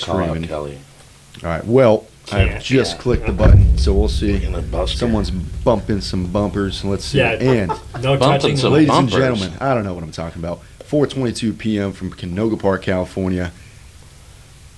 Call out screaming. Kelly. All right. Well, I've just clicked the button, so we'll see. Someone's bumping some bumpers. Let's see. Yeah. And No Bumping touching. some ladies bumpers. and gentlemen, I don't know what I'm talking about. 4:22 p.m. from Canoga Park, California.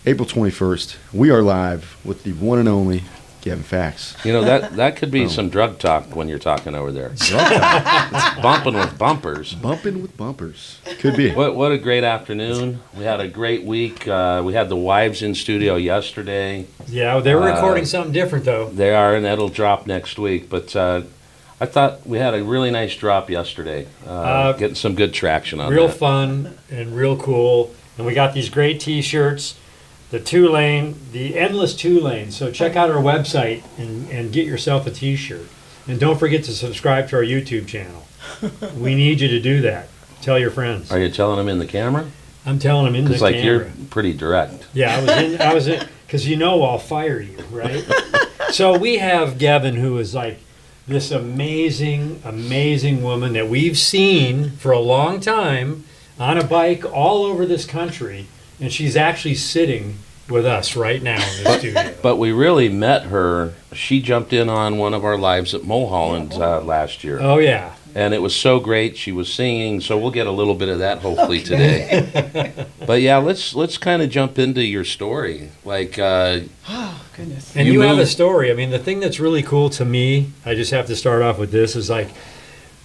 April 21st. We are live with the one and only Gevin Fax. You know, that could be Oh. some drug talk when you're talking over there. Drunk time. It's bumping with bumpers. Bumping with bumpers. Could be. What a great afternoon. We had a great week. We had the wives in studio yesterday. Yeah, they were recording something different, though. They are, and that'll drop next week. But I thought we had a really nice drop yesterday. Getting some good traction on Real that. fun and real cool. And we got these great T-shirts, the 2-lane, the endless 2-lane. So check out our website and get yourself a T-shirt. And don't forget to subscribe to our YouTube channel. We need you to do that. Tell your friends. Are you telling them in the camera? I'm telling them in the Because like camera. you're pretty direct. Yeah, I was in, because you know I'll fire you, right? So we have Gevin, who is like this amazing, amazing woman that we've seen for a long time on a bike all over this country, and she's actually sitting with us right now in the studio. But we really met her. She jumped in on one of our lives at Mulholland last year. Oh yeah, And it was so great. She was singing, so we'll get a little bit of that hopefully today. But yeah, let's kind of jump into your story. Like, Oh, goodness. and You you have a moved- story. I mean, the thing that's really cool to me, I just have to start off with this, is like,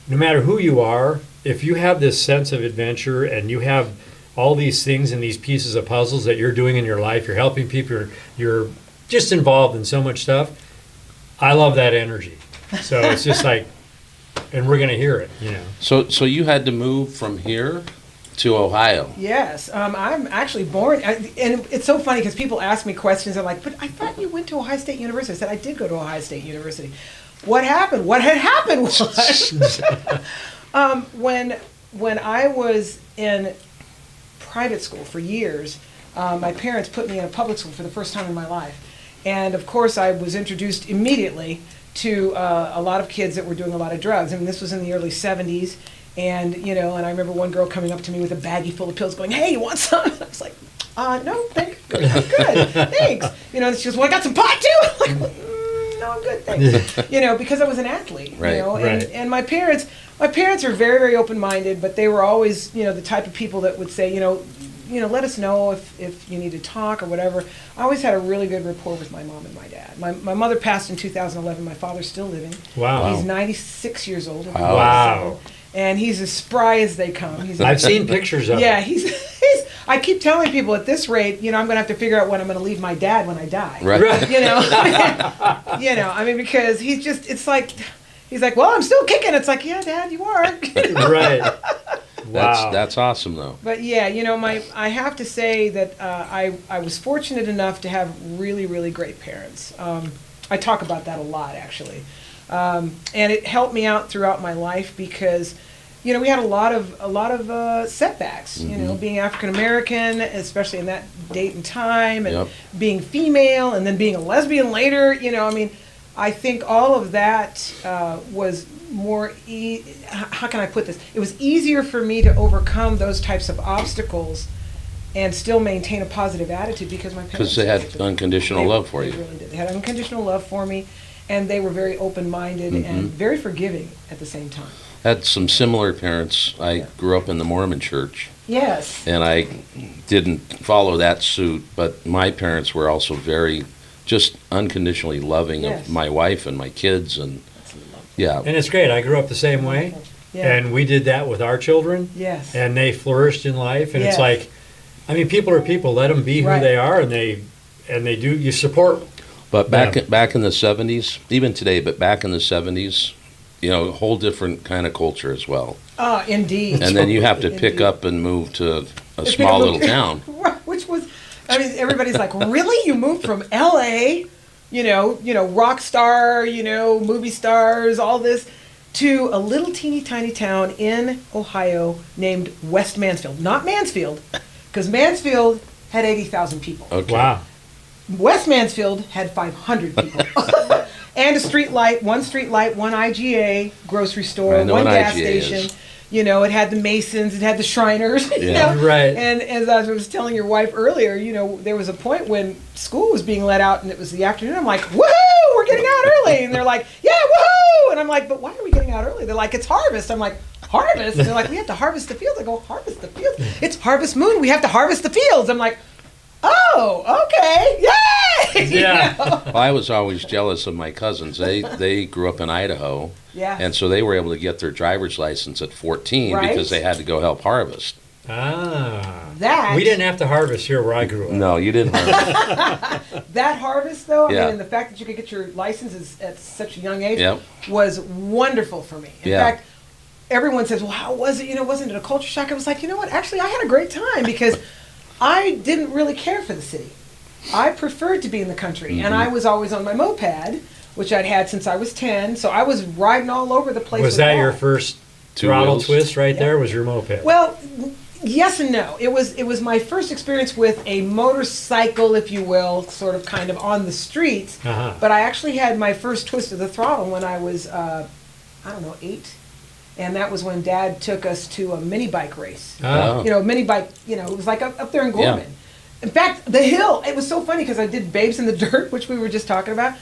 no matter who you are, if you have this sense of adventure and you have all these things and these pieces of puzzles that you're doing in your life, you're helping people, you're just involved in so much stuff. I love that energy. So it's just like, and we're gonna hear it, you know. so you had to move from here to Ohio. Yes, I'm actually born, and it's so funny because people ask me questions. I'm like, but I thought you went to Ohio State University. I said, I did go to Ohio State University. What happened? What had happened was, when I was in private school for years, my parents put me in a public school for the first time in my life. And of course, I was introduced immediately to a lot of kids that were doing a lot of drugs. I mean, this was in the early 70s. And, you know, and I remember one girl coming up to me with a baggie full of pills going, hey, you want some? And I was like, no, thank you. I'm good, thanks. You know, and she goes, well, I got some pot too. I'm like, no, I'm good, thanks. You know, because I was an athlete, Right, you know. right. And my parents are very, very open-minded, but they were always, you know, the type of people that would say, you know, let us know if you need to talk or whatever. I always had a really good rapport with my mom and my dad. My mother passed in 2011. My father's still living. Wow. He's 96 years old. Wow. And he's as spry as they come. I've seen pictures of Yeah, it. he's. I keep telling people at this rate, you know, I'm going to have to figure out when I'm going to leave my dad when I die. Right. You know, I mean, because he's just. It's like, he's like, well, I'm still kicking. It's like, yeah, Dad, you are. Right. Wow. That's awesome though. But yeah, you know, I have to say that I was fortunate enough to have really, really great parents. I talk about that a lot, actually. And it helped me out throughout my life because, you know, we had a lot of setbacks. You know, being African American, especially in that date and time, and Yep. being female, and then being a lesbian later. You know, I mean, I think all of that was more. How can I put this? It was easier for me to overcome those types of obstacles and still maintain a positive attitude because my parents. Because they had unconditional love for They you. really did. They had unconditional love for me, and they were very open-minded and very forgiving at the same time. Had some similar parents. I grew up in the Mormon church, Yes. and I didn't follow that suit, but my parents were also very just unconditionally loving Yes. of my wife and my kids, and yeah. And it's great. I grew up the same way, Yeah. and we did that with our children, Yes. and they flourished in life. And Yes. it's like, I mean, people are people. Let them be who Right. they are, and they do. You support. But back in the 70s, even today, but back in the 70s, you know, a whole different kind of culture as well. Indeed. And then you have to pick Indeed. up and move to a small little town. Right, which was, I mean, everybody's like, really? You moved from L.A., you know, rock star, you know, movie stars, all this, to a little teeny tiny town in Ohio named West Mansfield. Not Mansfield, because Mansfield had 80,000 people. Okay. Wow. West Mansfield had 500 people. And one street light, one IGA grocery store, I know one what gas IGA is. station. You know, it had the Masons, it had the Shriners. You Yeah. know? Right. And as I was telling your wife earlier, you know, there was a point when school was being let out and it was the afternoon. I'm like, woohoo, we're getting out early. And they're like, yeah, woohoo. And I'm like, but why are we getting out early? They're like, it's harvest. I'm like, harvest? And they're like, we have to harvest the fields. I go, harvest the fields? It's harvest moon. We have to harvest the fields. I'm like, oh, okay, yay! Yeah. You know? Well, I was always jealous of my cousins. They grew up in Idaho, Yeah. and so they were able to get their driver's license at 14 Right. because they had to go help harvest. Ah. That We didn't have to harvest here where I grew up. No, you didn't harvest. that harvest though, I Yeah. mean, and the fact that you could get your licenses at such a young age Yep. was wonderful for me. In Yeah. fact, everyone says, "Well, how was it? You know, wasn't it a culture shock?" I was like, you know what? Actually, I had a great time because I didn't really care for the city. I preferred to be in the country, and I was always on my moped, which I'd had since I was 10. So I was riding all over the place. Was with that Paul. your first Two throttle wheels? twist right Yeah. there? Was your moped? Well, yes and no. It was my first experience with a motorcycle, if you will, sort of kind of on the streets. Uh-huh. But I actually had my first twist of the throttle when I was, I don't know, 8. And that was when Dad took us to a mini bike race. Ah. You know, mini bike, you know, it was like up there in Gorman. In fact, the hill, it was so funny because I did Babes in the Dirt, which we were just talking about.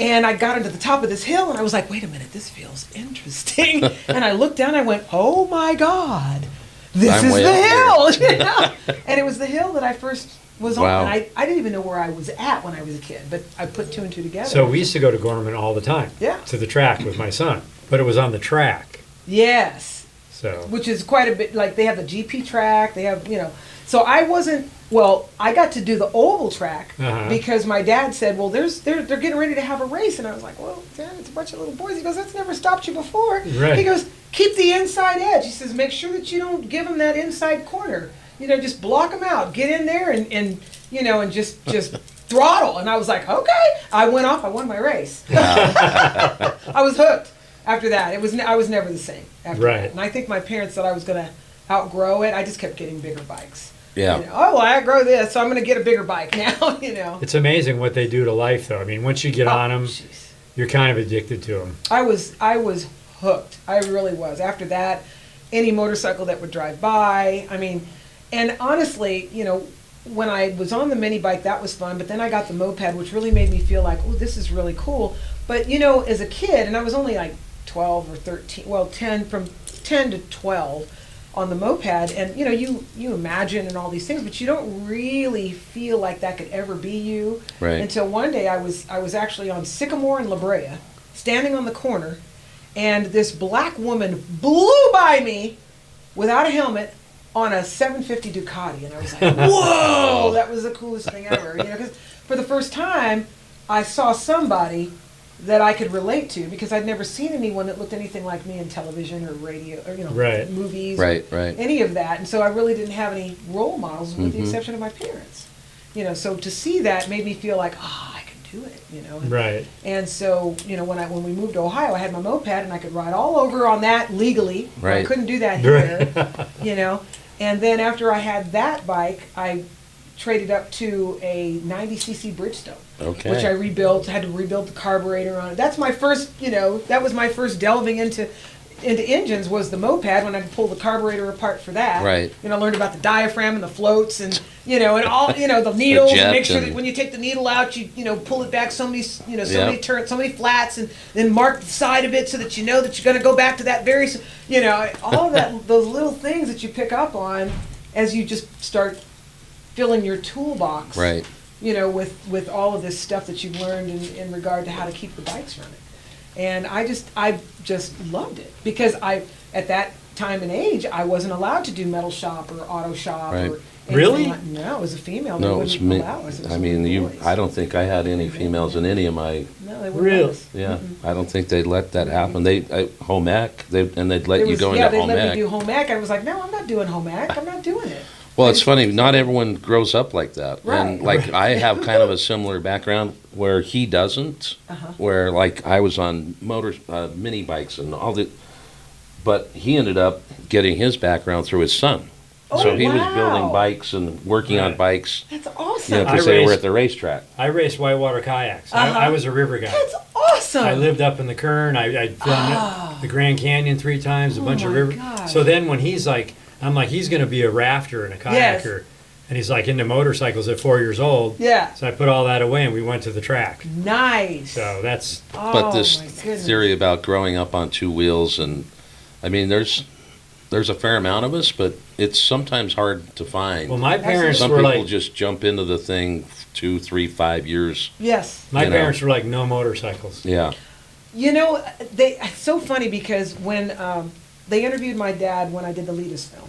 And I got into the top of this hill and I was like, wait a minute, this feels interesting. And I looked down and I went, oh my God, this I'm is way the up hill. You know? And it was the hill that I first was Wow. on. And I didn't even know where I was at when I was a kid, but I put 2 and 2 together. So we used to go to Gorman all the time. Yeah. To the track with my son. But it was on the track. Yes. So Which is quite a bit, like they have the GP track, they have, you know. So I wasn't, well, I got to do the oval track Uh-huh. because my dad said, well, they're getting ready to have a race. And I was like, well, Dad, it's a bunch of little boys. He goes, that's never stopped you before. Right. He goes, keep the inside edge. He says, make sure that you don't give them that inside corner. You know, just block them out. Get in there and you know, and just throttle. And I was like, okay. I went off. I won my race. I was hooked after that. I was never the same after Right. that. And I think my parents thought I was going to outgrow it. I just kept getting bigger bikes. Yeah. You know, oh, well, I outgrow this, so I'm going to get a bigger bike now, you know. it's amazing what they do to life, though. I mean, once you get on them, Jeez. you're kind of addicted to them. I was hooked. I really was. After that, any motorcycle that would drive by, I mean, and honestly, you know, when I was on the mini bike, that was fun, but then I got the moped, which really made me feel like, oh, this is really cool. But, you know, as a kid, and I was only like 12 or 13, well, 10, from 10 to 12 on the moped, and, you know, you imagine and all these things, but you don't really feel like that could ever be you. Right. Until one day I was actually on Sycamore and La Brea, standing on the corner, and this black woman blew by me without a helmet on a 750 Ducati, and I was like, whoa, that was the coolest thing ever. You know, because for the first time, I saw somebody that I could relate to, because I'd never seen anyone that looked anything like me in television or radio or, you know, Right. movies, Right, or right. any of that. And so I really didn't have any role models with the exception of my parents. You know, so to see that made me feel like, I can do it, you know. And, Right. and so, you know, when we moved to Ohio, I had my moped and I could ride all over on that legally. I Right. couldn't do that here, you know. And then after I had that bike, I traded up to a 90cc Bridgestone, Okay. which I rebuilt. Had to rebuild the carburetor on it. That's my first, you know, that was my first delving into engines, was the moped, when I could pull the carburetor apart for that. Right. You know, I learned about the diaphragm and the floats and, you know, and all, you know, the needles, jet and make sure that and- when you take the needle out, you know, pull it back so many, you know, so Yeah. many turns, so many flats, and then mark the side of it so that you know that you're going to go back to that very, you know, all of that, those little things that you pick up on as you just start filling your toolbox. Right. You know, with all of this stuff that you've learned in regard to how to keep the bikes running. And I just loved it, because at that time and age, I wasn't allowed to do metal shop or auto shop Right. or anything. Really? Like, no, as a female, they No, it was wouldn't me. allow us. It was I mean, only you. boys. I don't think I had any females in any of my. No, they wouldn't Really? let us. Yeah, I don't think they'd let that happen. Home ec, and they'd let It you was- go yeah, into they home let ec. me do home ec. I was like, no, I'm not doing home ec. I'm not doing it. Well, it's funny. Not everyone grows up like that, Right. and like I have kind of a similar background where he doesn't. Uh-huh. Where like I was on mini bikes and all the, but he ended up getting his background through his son. Oh, So he was wow. building bikes and working on Right. bikes, That's you know, awesome. I because they were raced- at the racetrack. I raced whitewater kayaks. Uh-huh. I was a river guy. That's awesome. I lived up in the Kern. I'd done the Grand Canyon 3 times, a Oh bunch of my river. gosh. So then when he's like, I'm like, he's going to be a rafter and a Yes. kayaker. And he's like into motorcycles at 4 years old. Yeah. So I put all that away and we went to the track. Nice. So that's, Oh, But this my goodness. theory about growing up on 2 wheels, and I mean, there's a fair amount of us, but it's sometimes hard to find. well, my parents Some were people like, just jump into the thing 2, 3, 5 years. Yes. my you know. parents were like, no motorcycles. Yeah. You know, it's so funny because when they interviewed my dad when I did the Litas film,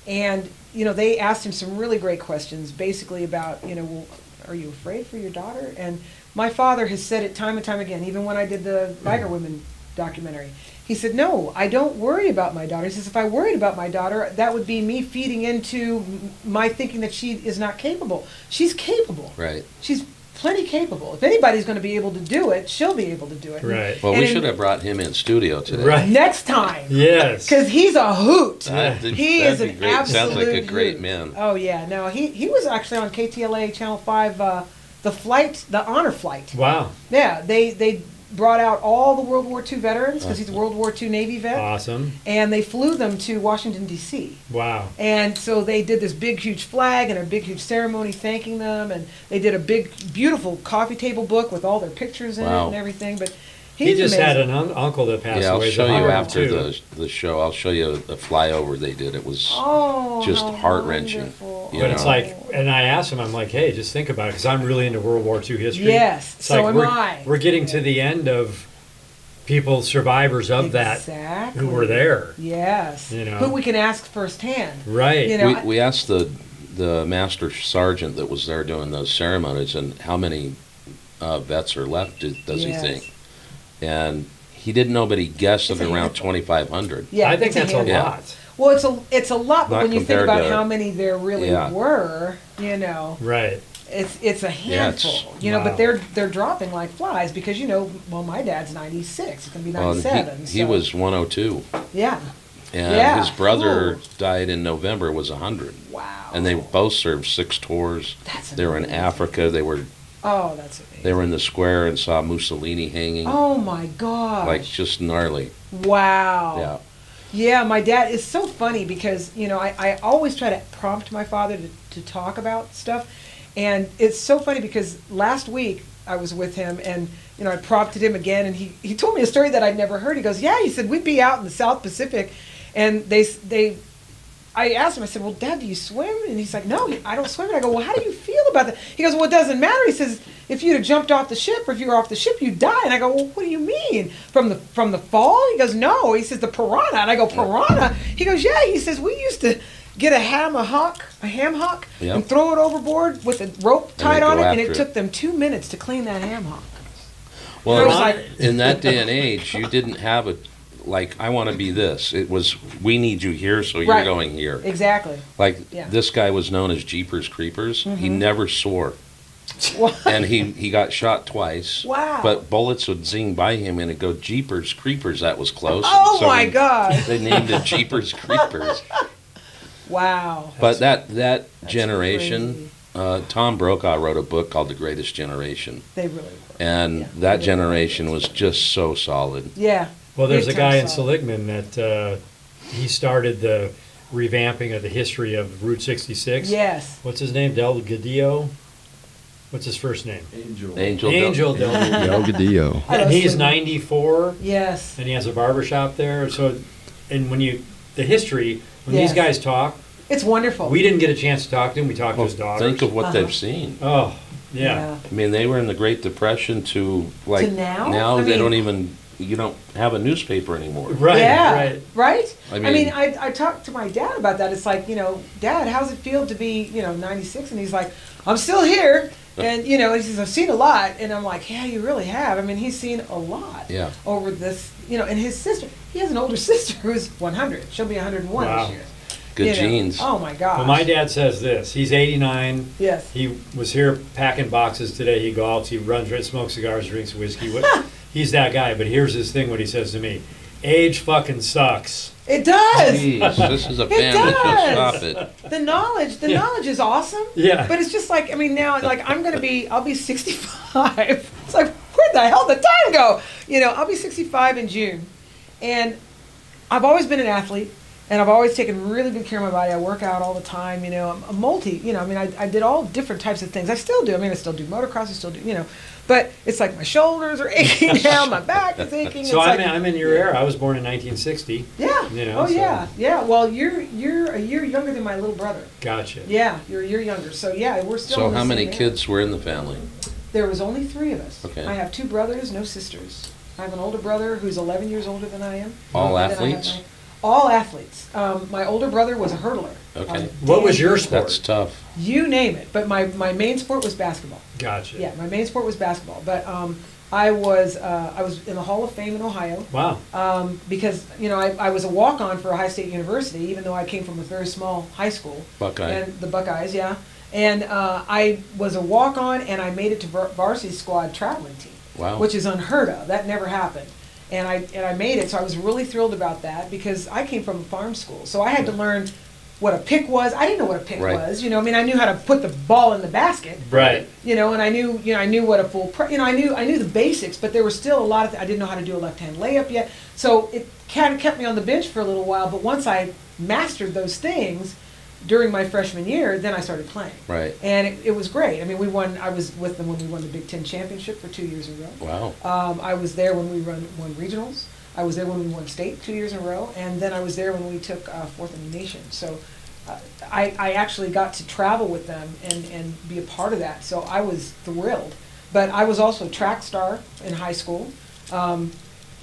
and you know, they asked him some really great questions, basically about, you know, well, are you afraid for your daughter? And my father has said it time and time again, even when I did the Biker Women documentary. He said, no, I don't worry about my daughter. He says, if I worried about my daughter, that would be me feeding into my thinking that she is not capable. She's capable. Right. She's plenty capable. If anybody's going to be able to do it, she'll be able to do it. Right. Well, And we in- should have brought him in studio today. Right. Next time. Yes. Because he's a hoot. That'd He that'd is be an great. absolute Sounds like a great hoot. man. Oh yeah, no, he was actually on KTLA Channel 5, the honor flight. Wow. Yeah, they brought out all the World War II veterans because he's a World War II Navy vet, Awesome. and they flew them to Washington D.C. Wow. And so they did this big, huge flag and a big, huge ceremony thanking them, and they did a big, beautiful coffee table book with all their pictures in it Wow. and everything. But He he's just amazing. had an uncle that passed Yeah, I'll away. show so you I after too. the show. I'll show you the flyover they did. It was Oh, just how heart-wrenching, wonderful. you But it's know. like, and I asked him, I'm like, hey, just think about it, because I'm really into World War II history. Yes, It's so like am we're, I. We're getting to the end of people, survivors of that, Exactly. who were there. Yes. You know. Who we can ask firsthand. Right. You know, We asked the master sergeant that was there doing those ceremonies, and how many vets are left, does he Yes. think? And he didn't know, but he guessed It's at a around handful. 2,500. Yeah, I think it's that's a handful. Yeah. lot. Well, it's a lot, but Not when you think compared about to- how many there really Yeah. were, you know, Right. it's a Yeah, it's- handful. You know, wow. but they're dropping like flies because, you know, well, my dad's 96. He's gonna be Well, 97. he so, was 102, yeah. and Yeah. his brother Ooh. died in November, was 100. Wow. And they both served 6 tours. That's They were in amazing. Africa. They were That's amazing. They were in the square and saw Mussolini hanging, Oh my gosh. like just gnarly. Wow. Yeah. Yeah, my dad is so funny because, you know, I always try to prompt my father to talk about stuff. And it's so funny because last week I was with him and, you know, I prompted him again and he told me a story that I'd never heard. He goes, yeah, he said, we'd be out in the South Pacific and I asked him, I said, well, Dad, do you swim? And he's like, no, I don't swim. And I go, well, how do you feel about that? He goes, well, it doesn't matter. He says, if you'd have jumped off the ship or if you were off the ship, you'd die. And I go, well, what do you mean? From the fall? He goes, no. He says, the piranha. And I go, piranha? He goes, yeah. He says, we used to get a ham hock, Yep. and throw it overboard with a rope And tied they'd on go it. And it after took them 2 minutes to clean that ham hock. Well, I was in- like- in that day and age, you didn't have a, like, I want to be this. It was, we need you here, so you're Right. going here. Exactly. Like, Yeah. this guy was known as Jeepers Creepers. He never swore. Wow. And he got shot twice. Wow. But bullets would zing by him and it'd go, Jeepers Creepers, that was close. Oh, So my we- God. They named it Jeepers Creepers. Wow. But that generation, crazy. Tom Brokaw wrote a book called The Greatest Generation. They really were. And Yeah. that generation was just so solid. Yeah. Well, there's a Big guy time in solid. Seligman that he started the revamping of the history of Route 66. Yes. What's his name? Delgadillo? What's his first name? Angel. Angel Del. Delgadillo. I And love he's Seligman. 94, Yes. and he has a barber shop there. So, and the history, when these Yes. guys talk, It's wonderful. we didn't get a chance to talk to him. We talked to Well, his daughters. think of what Uh-huh. they've seen. Oh, yeah. I mean, they were in the Great Depression to like To now? Now I they mean- don't even, you don't have a newspaper anymore. Right, Yeah. right. Right? I I mean- mean, I talked to my dad about that. It's like, you know, Dad, how's it feel to be, 96? And he's like, I'm still here. And, he says, I've seen a lot. And I'm like, yeah, you really have. I mean, he's seen a lot Yeah. over this, and his sister, he has an older sister who's 100. She'll be 101 Wow. this year. Good You know. genes. Oh, my gosh. Well, my dad says this. He's 89. Yes. He was here packing boxes today. He golfs. He runs, smokes cigars, drinks whiskey. He's that guy. But here's his thing, what he says to me. Age fucking sucks. It does. Jeez, this is a It family show. does. Stop it. The knowledge is awesome. Yeah. But it's just like, I mean, now, like, I'll be 65. It's like, where the hell did the time go? You know, I'll be 65 in June. And I've always been an athlete, and I've always taken really good care of my body. I work out all the time, you know, I'm a multi, you know, I mean, I did all different types of things. I still do. I mean, I still do motocross, I still do, you know, but it's like my shoulders are aching now, my back is aching. So it's I'm in your era. I was born in 1960. yeah. You know, Oh, so- yeah. Yeah. Well, you're a year younger than my little brother. Gotcha. Yeah, you're a year younger. So, yeah, we're still So in the how many same era. kids were in the family? There was only 3 of us. Okay. I have 2 brothers, no sisters. I have an older brother who's 11 years older than I am. All And then I have athletes? all athletes. My older brother was a hurdler. Okay. What was your sport? That's tough. You name it. But my main sport was basketball. Gotcha. Yeah, my main sport was basketball. But I was in the Hall of Fame in Ohio. Wow. Because, you know, I was a walk-on for Ohio State University, even though I came from a very small high school. Buckeye. And the Buckeyes, yeah. And I was a walk-on, and I made it to varsity squad traveling team. Wow. Which is unheard of. That never happened. And I made it, so I was really thrilled about that because I came from a farm school. So I had to learn what a pick was. I didn't know what a pick Right. was. You know, I mean, I knew how to put the ball in the basket. Right. You know, and I knew what a full, I knew the basics, but there were still a lot of, I didn't know how to do a left-hand layup yet. So it kind of kept me on the bench for a little while, but once I mastered those things during my freshman year, then I started playing. Right. And it was great. I mean, I was with them when we won the Big Ten championship for 2 years in a row. Wow. I was there when we won regionals. I was there when we won state 2 years in a row, and then I was there when we took 4th in the nation. So I actually got to travel with them and be a part of that. So I was thrilled. But I was also a track star in high school,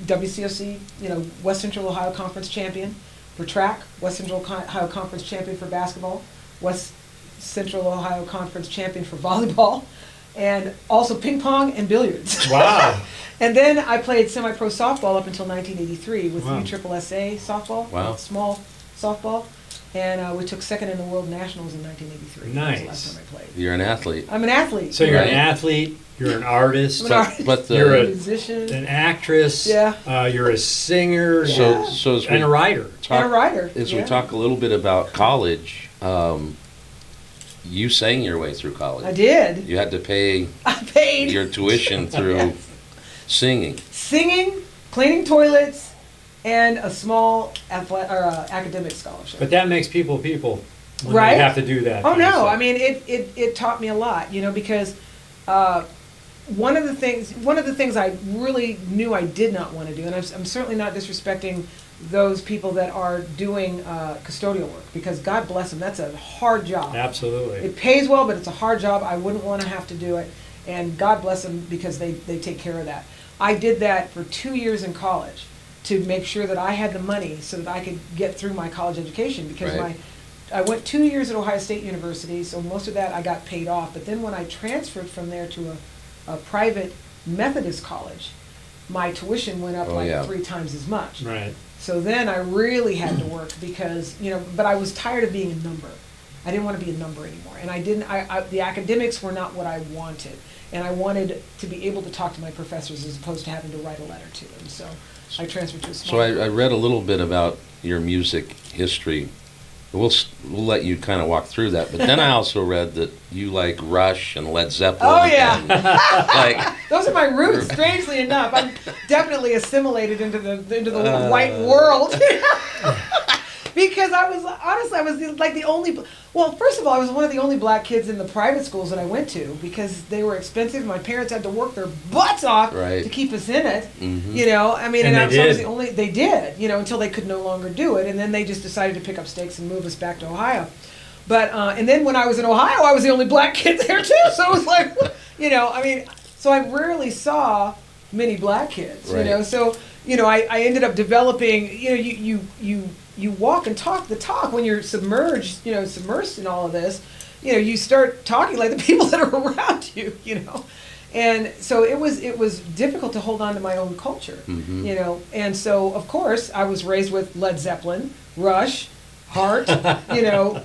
WCOC, you know, West Central Ohio Conference champion for track, West Central Ohio Conference champion for basketball, West Central Ohio Conference champion for volleyball, and also ping pong and billiards. Wow. And then I played semi-pro softball up until 1983 with Wow. USSSA softball, Wow. small softball, and we took 2nd in the World Nationals in 1983. That was the Nice. last time I played. You're an athlete. I'm an athlete. So you're Right. an athlete, you're an artist, I'm an artist. But the You're I'm a- a musician, an actress, Yeah. you're a singer, so so as we and a writer. and a writer. as we yeah. talk a little bit about college, you sang your way through college. I did. You had to pay I paid. your tuition through singing. Singing, cleaning toilets, and a small academic scholarship. But that makes people when Right? they have to do that. Oh kind of no! stuff. I mean, it taught me a lot, you know, because one of the things I really knew I did not want to do, and I'm certainly not disrespecting those people that are doing custodial work, because God bless them, that's a hard job. Absolutely. It pays well, but it's a hard job. I wouldn't want to have to do it, and God bless them because they take care of that. I did that for 2 years in college to make sure that I had the money so that I could get through my college education, because Right. I went 2 years at Ohio State University, so most of that I got paid off. But then when I transferred from there to a private Methodist college, my tuition went up Oh, like yeah. 3 times as much. Right. So then I really had to work because, you know, but I was tired of being a number. I didn't want to be a number anymore. And the academics were not what I wanted. And I wanted to be able to talk to my professors as opposed to having to write a letter to them. So I transferred to a So small. I read a little bit about your music history. We'll let you kind of walk through that. But then I also read that you like Rush and Led Zeppelin. Oh, yeah. and, like, Those are my roots, strangely enough. I'm definitely assimilated into the white world. Because I was like the only, well, first of all, I was one of the only black kids in the private schools that I went to because they were expensive. My parents had to work their butts off Right. to keep us in it. Mhm. You know, I mean, And and they so I was did. the only, they did, you know, until they could no longer do it. And then they just decided to pick up stakes and move us back to Ohio. But, and then when I was in Ohio, I was the only black kid there too. So it was like, you know, I mean, so I rarely saw many black kids, Right. you know, so, you know, I ended up developing, you know, you walk and talk the talk when you're submerged, you know, submersed in all of this, you know, you start talking like the people that are around you, you know. And so it was difficult to hold on to my own culture, Mhm. you know. And so, of course, I was raised with Led Zeppelin, Rush, Heart, you know,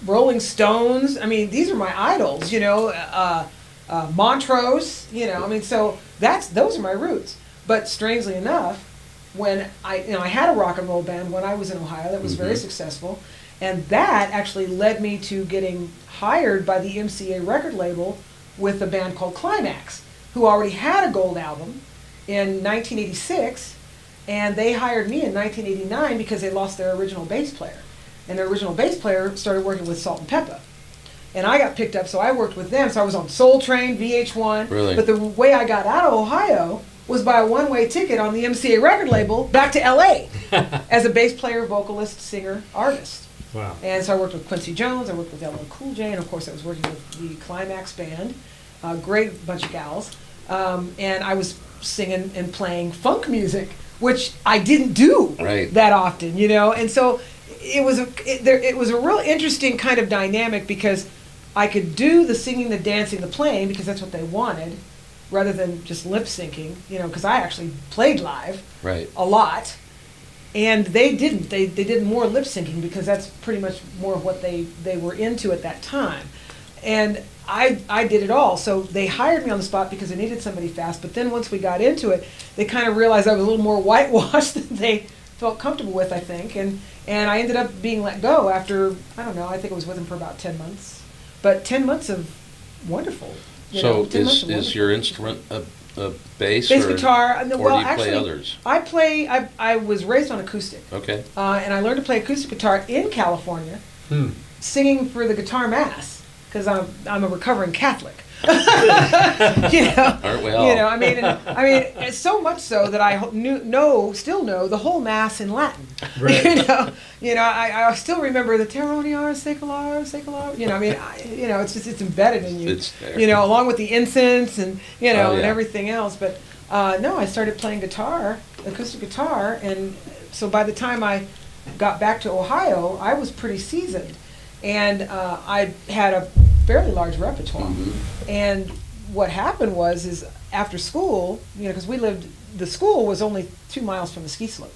Rolling Stones. I mean, these are my idols, you know, Montrose, you know. I mean, so those are my roots. But strangely enough, when I had a rock and roll band when I was in Ohio that was very successful, and that actually led me to getting hired by the MCA record label with a band called Climax, who already had a gold album in 1986, and they hired me in 1989 because they lost their original bass player. And their original bass player started working with Salt and Peppa. And I got picked up, so I worked with them. So I was on Soul Train, VH1. Really? But the way I got out of Ohio was by a one-way ticket on the MCA record label back to LA as a bass player, vocalist, singer, artist. Wow. And so I worked with Quincy Jones, I worked with LL Cool J, and of course I was working with the Climax band, a great bunch of gals. And I was singing and playing funk music, which I didn't do that often, you know. And so it was a real interesting kind of dynamic because I could do the singing, the dancing, the playing because that's what they wanted, rather than just lip syncing, you know, because I actually played live a lot. And they didn't. They did more lip syncing because that's pretty much more of what they were into at that time. And I did it all. So they hired me on the spot because they needed somebody fast. But then once we got into it, they kind of realized I was a little more whitewashed than they felt comfortable with, I think. And I ended up being let go after, I don't know, I think I was with them for about 10 months. But 10 months of wonderful. So is your instrument a bass? Bass or guitar. Or Well, do you actually, play others? I was raised on acoustic. Okay. And I learned to play acoustic guitar in California, singing for the guitar mass, because I'm a recovering Catholic. You know, Aren't we all? You know, I mean, it's so much so that I still know the whole mass in Latin. Right. You know, I still remember the Te Roniar, Secular. You know, I mean, it's embedded in you. It's there. You know, along with the incense and and yeah. everything else. But no, I started playing guitar, acoustic guitar, and so by the time I got back to Ohio, I was pretty seasoned, and I had a fairly large repertoire. And what happened is after school, you know, because the school was only 2 miles from the ski slope,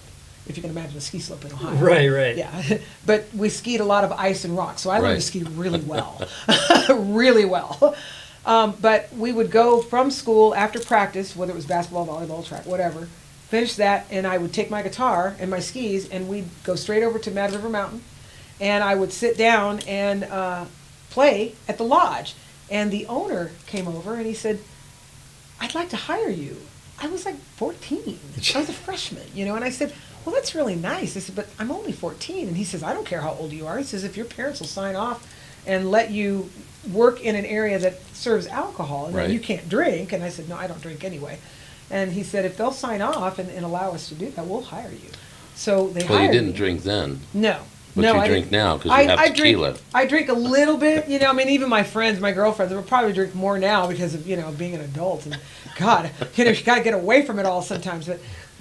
if you can imagine a ski slope in Ohio. Right. Yeah, but we skied a lot of ice and rock, so I learned to ski really well, really well. But we would go from school after practice, whether it was basketball, volleyball, track, whatever, finish that, and I would take my guitar and my skis, and we'd go straight over to Mad River Mountain, and I would sit down and play at the lodge. And the owner came over and he said, "I'd like to hire you." I was like 14. I was a freshman, you know, and I said, "Well, that's really nice." I said, "But I'm only 14. And he says, "I don't care how old you are." He says, "If your parents will sign off and let you work in an area that serves alcohol and that you can't drink." And I said, "No, I don't drink anyway." And he said, "If they'll sign off and allow us to do that, we'll hire you." So they hired me. Well, you didn't drink then. No. But no, you drink now because you have tequila. I drink a little bit, you know. I mean, even my friends, my girlfriends, will probably drink more now because of being an adult. And God, you got to get away from it all sometimes.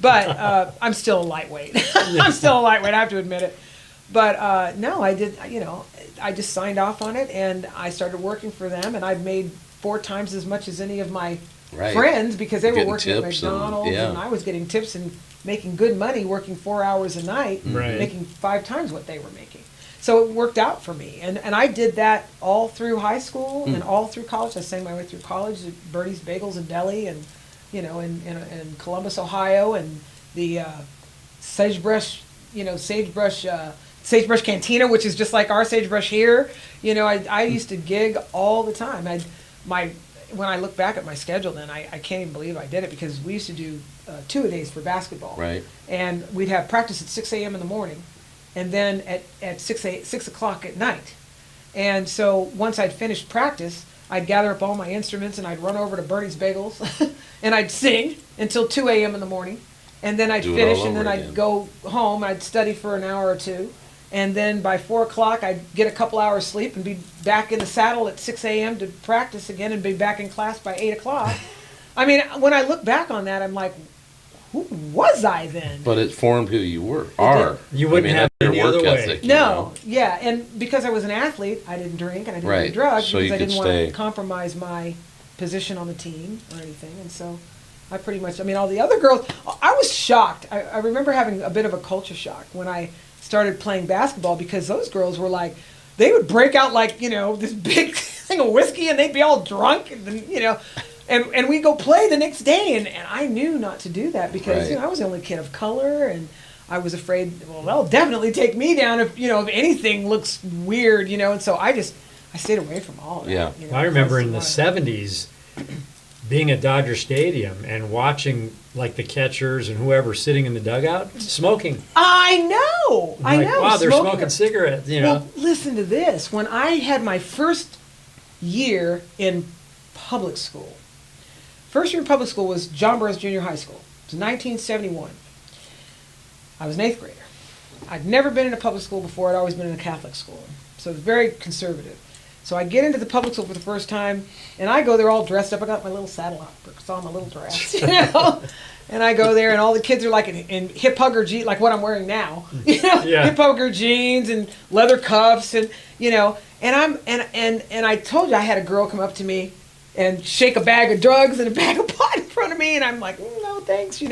But I'm still a lightweight. I'm still a lightweight. I have to admit it. But no, I did. I just signed off on it, and I started working for them, and I made 4 times as much as any of my friends because they were working at McDonald's, and I was getting tips and making good money, working 4 hours a night, making 5 times what they were making. So it worked out for me. And I did that all through high school and all through college. I sang my way through college at Birdie's Bagels in Delhi and, in Columbus, Ohio, and the Sagebrush Cantina, which is just like our Sagebrush here. You know, I used to gig all the time. When I look back at my schedule then, I can't even believe I did it because we used to do 2-a-days for basketball. Right. And we'd have practice at 6 a.m. in the morning and then at 6 o'clock at night. And so once I'd finished practice, I'd gather up all my instruments and I'd run over to Birdie's Bagels and I'd sing until 2 a.m. in the morning. And then I'd finish and then I'd go home. I'd study for an hour or two. And then by 4 o'clock, I'd get a couple hours sleep and be back in the saddle at 6 a.m. to practice again and be back in class by 8 o'clock. I mean, when I look back on that, I'm like, who was I then? But it formed who you are. You wouldn't have your any work other way. ethic. No, yeah. And because I was an athlete, I didn't drink and I didn't do drugs So because you I could didn't want stay. to compromise my position on the team or anything. And so I pretty much, all the other girls, I was shocked. I remember having a bit of a culture shock when I started playing basketball because those girls were like, they would break out like, this big thing of whiskey and they'd be all drunk and, and we go play the next day, and I knew not to do that because Right. I was the only kid of color, and I was afraid, well, they'll definitely take me down if if anything looks weird, and so I stayed away from all of that. Yeah. I remember in the because- 70s being at Dodger Stadium and watching like the catchers and whoever sitting in the dugout smoking. I know. Like, wow, they're smoking cigarettes, Well, listen to this. When I had my first year in public school, first year in public school was John Burroughs Junior High School. It was 1971. I was an 8th grader. I'd never been in a public school before. I'd always been in a Catholic school. So it was very conservative. So I get into the public school for the first time, and I go there all dressed up. I got my little saddle on my little dress, And I go there, and all the kids are like in hip hugger jeans, like what I'm wearing now, Yeah. hip hugger jeans and leather cuffs, and and I told you I had a girl come up to me and shake a bag of drugs and a bag of pot in front of me, and I'm like, no thanks,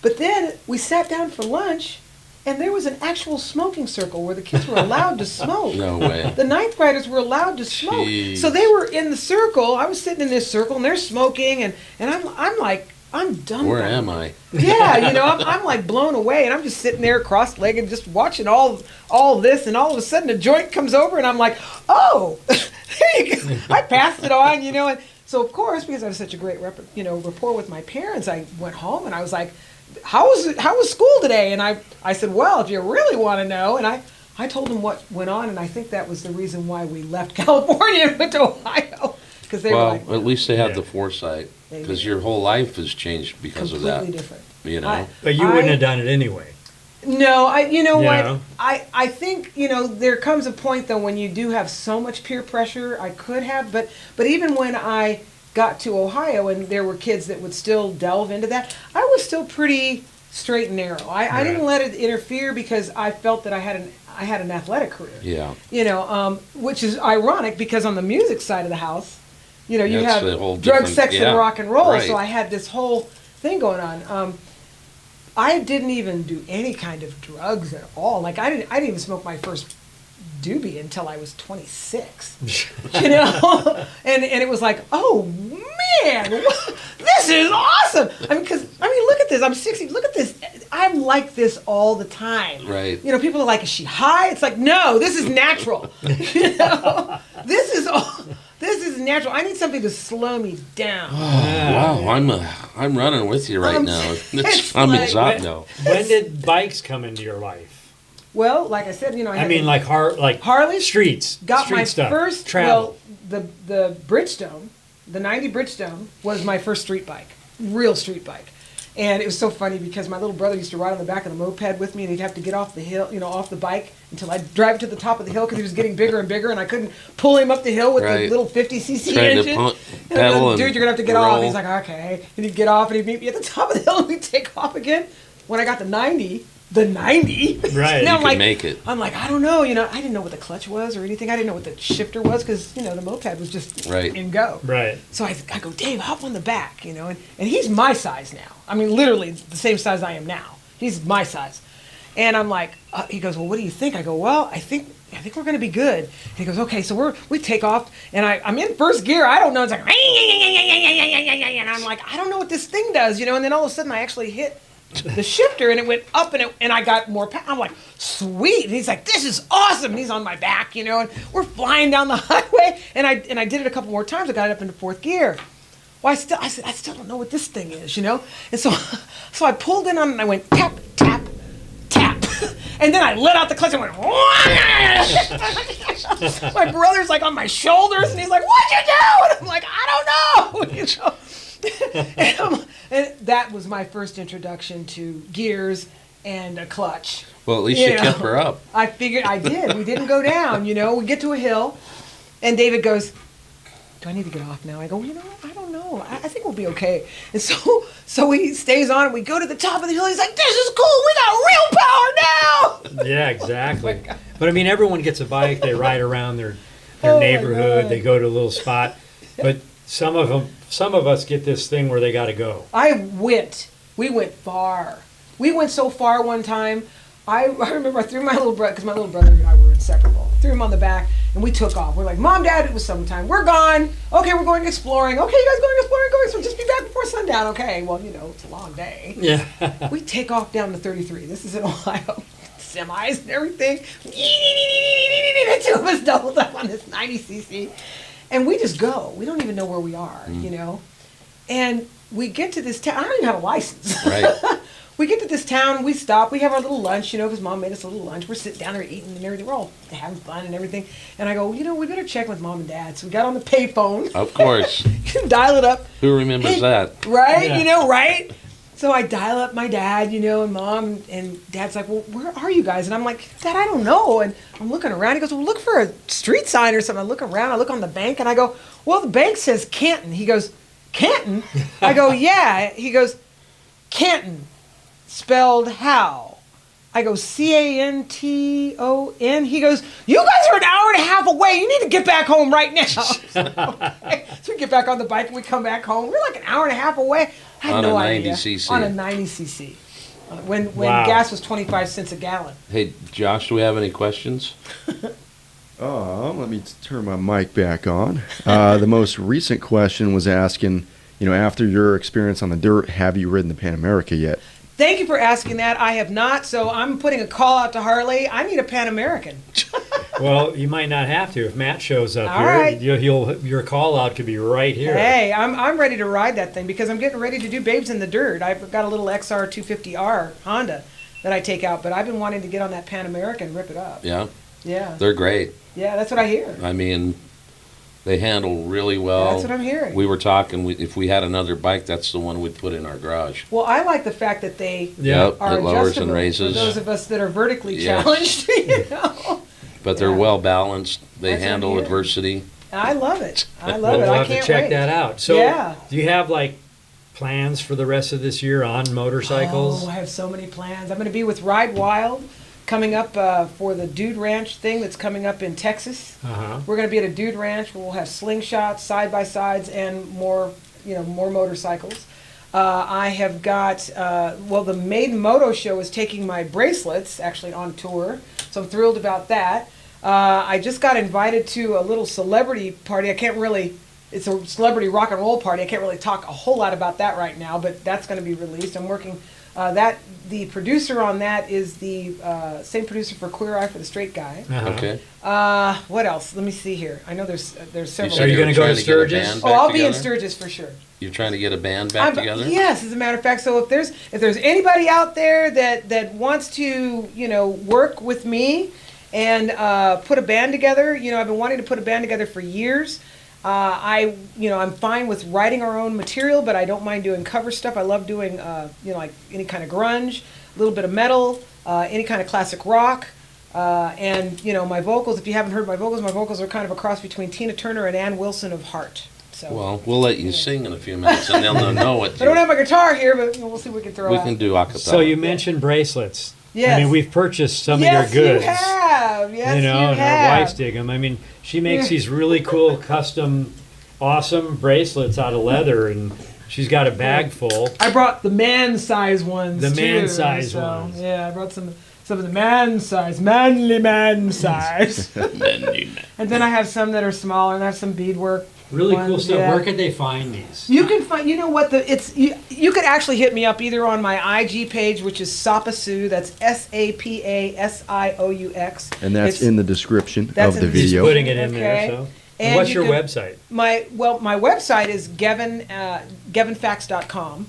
but then we sat down for lunch. And there was an actual smoking circle where the kids were allowed to smoke. No way. The 9th graders were allowed to smoke. Jeez. So they were in the circle. I was sitting in this circle, and they're smoking, and I'm like, I'm done. Where am I? Yeah, I'm like blown away, and I'm just sitting there cross-legged, just watching all this, and all of a sudden a joint comes over, and I'm like, oh, there you go. I passed it on, and so of course, because I have such a great rapport with my parents, I went home and I was like, how was school today? And I said, well, if you really want to know, and I told them what went on, and I think that was the reason why we left California and went to Ohio, because they were Well, like, at least they have Yeah. the foresight, They because did. your whole life has changed because of that. completely different. But you wouldn't have done it anyway. No, you know what? Yeah. I think, there comes a point though when you do have so much peer pressure, I could have, but even when I got to Ohio and there were kids that would still delve into that, I was still pretty straight and narrow. I didn't let it interfere because I felt that I had an athletic career. Yeah. Which is ironic because on the music side of the house, you That's have the whole drug, different- sex, yeah, and rock and roll. right. So I had this whole thing going on. I didn't even do any kind of drugs at all. Like I didn't even smoke my first doobie until I was 26. And it was like, oh man, this is awesome. Look at this. I'm 60. Look at this. I'm like this all the time. Right. People are like, is she high? It's like, no, this is natural. This is natural. I need something to slow me down. Wow, I'm running with you right now. it's I'm like- exhausted. No. When did bikes come into your life? Well, like I said, I I had mean, like Harley streets, got street my stuff, first travel. Well, the Bridgestone, the 90 Bridgestone was my first street bike, real street bike. And it was so funny because my little brother used to ride on the back of the moped with me, and he'd have to get off the hill, off the bike until I'd drive it to the top of the hill because he was getting bigger and bigger, and I couldn't pull him up the hill with the Right. little 50cc Trying to engine. pedal Dude, and you're gonna have to get off. roll. And he's like, okay. And he'd get off, and he'd meet me at the top of the hill, and we'd take off again. When I got the 90, Right. now You could make it. I'm like, I don't know, I didn't know what the clutch was or anything. I didn't know what the shifter was because, the moped was just Right. in go. Right. So I go, Dave, hop on the back, and he's my size now. I mean, literally the same size I am now. He's my size. And I'm like, he goes, well, what do you think? I go, well, I think we're going to be good. And he goes, okay, so we take off, and I'm in first gear. I don't know. It's like, and I'm like, I don't know what this thing does, and then all of a sudden I actually hit the shifter, and it went up, and I got more power. I'm like, sweet. And he's like, this is awesome. And he's on my back, and we're flying down the highway, and I did it a couple more times. I got it up into fourth gear. Well, I said, I still don't know what this thing is, And so I pulled in on it, and I went tap, tap, tap. And then I let out the clutch and went, my brother's like on my shoulders, and he's like, what'd you do? And I'm like, I don't know. And that was my first introduction to gears and a clutch. Well, at least you kept her up. I figured I did. We didn't go down, We get to a hill, and David goes, do I need to get off now? I go, I don't know. I think we'll be okay. And so he stays on, and we go to the top of the hill. He's like, this is cool. We got real power now. Yeah, exactly. But I mean, everyone gets a bike. They ride around their Oh my neighborhood. God. They go to a little spot. But some of us get this thing where they got to go. We went far. We went so far one time. I remember I threw my little brother, because my little brother and I were inseparable. Threw him on the back, And we took off. We're like, Mom, Dad, it was summertime. We're gone. Okay, we're going exploring. Okay, you guys going exploring? Going. So just be back before sundown. Okay, well, it's a long day. Yeah. We take off down to 33. This is in Ohio. Semis and everything. The two of us doubled up on this 90cc. And we just go. We don't even know where we are, And we get to this town. I don't even have a license. Right. We get to this town. We stop. We have our little lunch, because Mom made us a little lunch. We're sitting down there eating and everything. We're all having fun and everything. And I go, we better check with Mom and Dad. So we got on the payphone. Of course. Dial it up. Who remembers that? Right? Yeah. Right? So I dial up my dad, and Mom, and Dad's like, well, where are you guys? And I'm like, Dad, I don't know. And I'm looking around. He goes, well, look for a street sign or something. I look around. I look on the bank, and I go, well, the bank says Canton. He goes, Canton? I go, yeah. He goes, Canton, spelled how? I go, Canton. He goes, you guys are an hour and a half away. You need to get back home right now. Okay. So we get back on the bike, and we come back home. We're like an hour and a half away. I had On no a idea. 90cc. On a 90cc. When Wow. gas was 25 cents a gallon. Hey, Josh, do we have any questions? Let me turn my mic back on. The most recent question was asking, after your experience on the dirt, have you ridden the Pan America yet? Thank you for asking that. I have not, so I'm putting a call out to Harley. I need a Pan American. Well, you might not have to if Matt shows up All here. right. Your call out could be right here. Hey, I'm ready to ride that thing because I'm getting ready to do Babes in the Dirt. I've got a little XR 250R Honda that I take out, but I've been wanting to get on that Pan American and rip it up. Yeah, Yeah. they're great. Yeah, that's what I hear. I mean, they handle really well. That's what I'm hearing. We were talking, if we had another bike, that's the one we'd put in our garage. Well, I like the fact that they Yeah. Yep, are it lowers adjustable and raises. for those of us that are vertically Yeah. challenged. But they're Yeah. well balanced. They That's what I'm handle hearing. adversity. I love it. I love Well, it. we'll I have can't to check wait. that out. So, Yeah. do you have plans for the rest of this year on motorcycles? Oh, I have so many plans. I'm going to be with Ride Wild coming up for the Dude Ranch thing that's coming up in Texas. Uh-huh. We're going to be at a Dude Ranch where we'll have slingshots, side-by-sides, and more motorcycles. I have got, the Maiden Moto Show is taking my bracelets actually on tour, so I'm thrilled about that. I just got invited to a little celebrity party. It's a celebrity rock and roll party. I can't really talk a whole lot about that right now, but that's going to be released. I'm working, the producer on that is the same producer for Queer Eye for the Straight Guy. Uh-huh. Okay. What else? Let me see here. I know there's several. said Are you were gonna go trying to get a Sturgis? band Oh, back I'll be in together? Sturgis for sure. You're trying to get a band back together? Yes, as a matter of fact. So if there's anybody out there that wants to work with me and put a band together, I've been wanting to put a band together for years. I'm fine with writing our own material, but I don't mind doing cover stuff. I love doing like any kind of grunge, a little bit of metal, any kind of classic rock. And my vocals, if you haven't heard my vocals are kind of a cross between Tina Turner and Ann Wilson of Heart. So Well, we'll let you sing in a few minutes, and they'll know what I don't have my guitar here, but we'll see what we can throw we out. can do a cappella. So you mentioned bracelets. Yes. I mean, we've purchased some Yes, of your goods. you have. Yes, and you our have. wives dig them. I mean, she makes these really cool, custom, awesome bracelets out of leather, and she's got a bag full. I brought the man size ones. The too, man-size so, ones. Yeah, I brought some of the man size, manly man size. And then I have some that are smaller, and I have some beadwork. Really cool ones, stuff. yeah. Where could they find these? You can find, you could actually hit me up either on my IG page, which is Sapasou, that's SAPASIOUX. And that's It's- in the description that's of the in the He's video. putting it in there. Okay. So, And what's you your can- website? my website is GevinFax.com.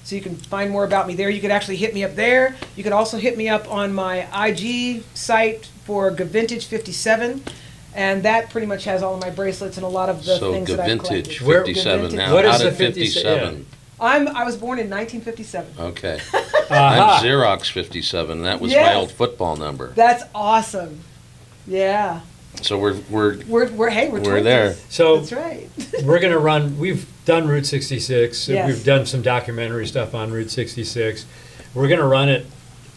So you can find more about me there. You could actually hit me up there. You can also hit me up on my IG site for Gavintage 57. And that pretty much has all of my bracelets and a lot of the So things that I've Vintage collected. Where- 57. Gavintage. Now, What how is did the 57? I was born in 1957. Okay. Aha. I'm Xerox 57. That was my Yes. old football number. That's awesome. Yeah. So we're We're We're there. twinkies. So That's right. we're going to run, we've done Route 66. Yes. We've done some documentary stuff on Route 66. We're going to run it,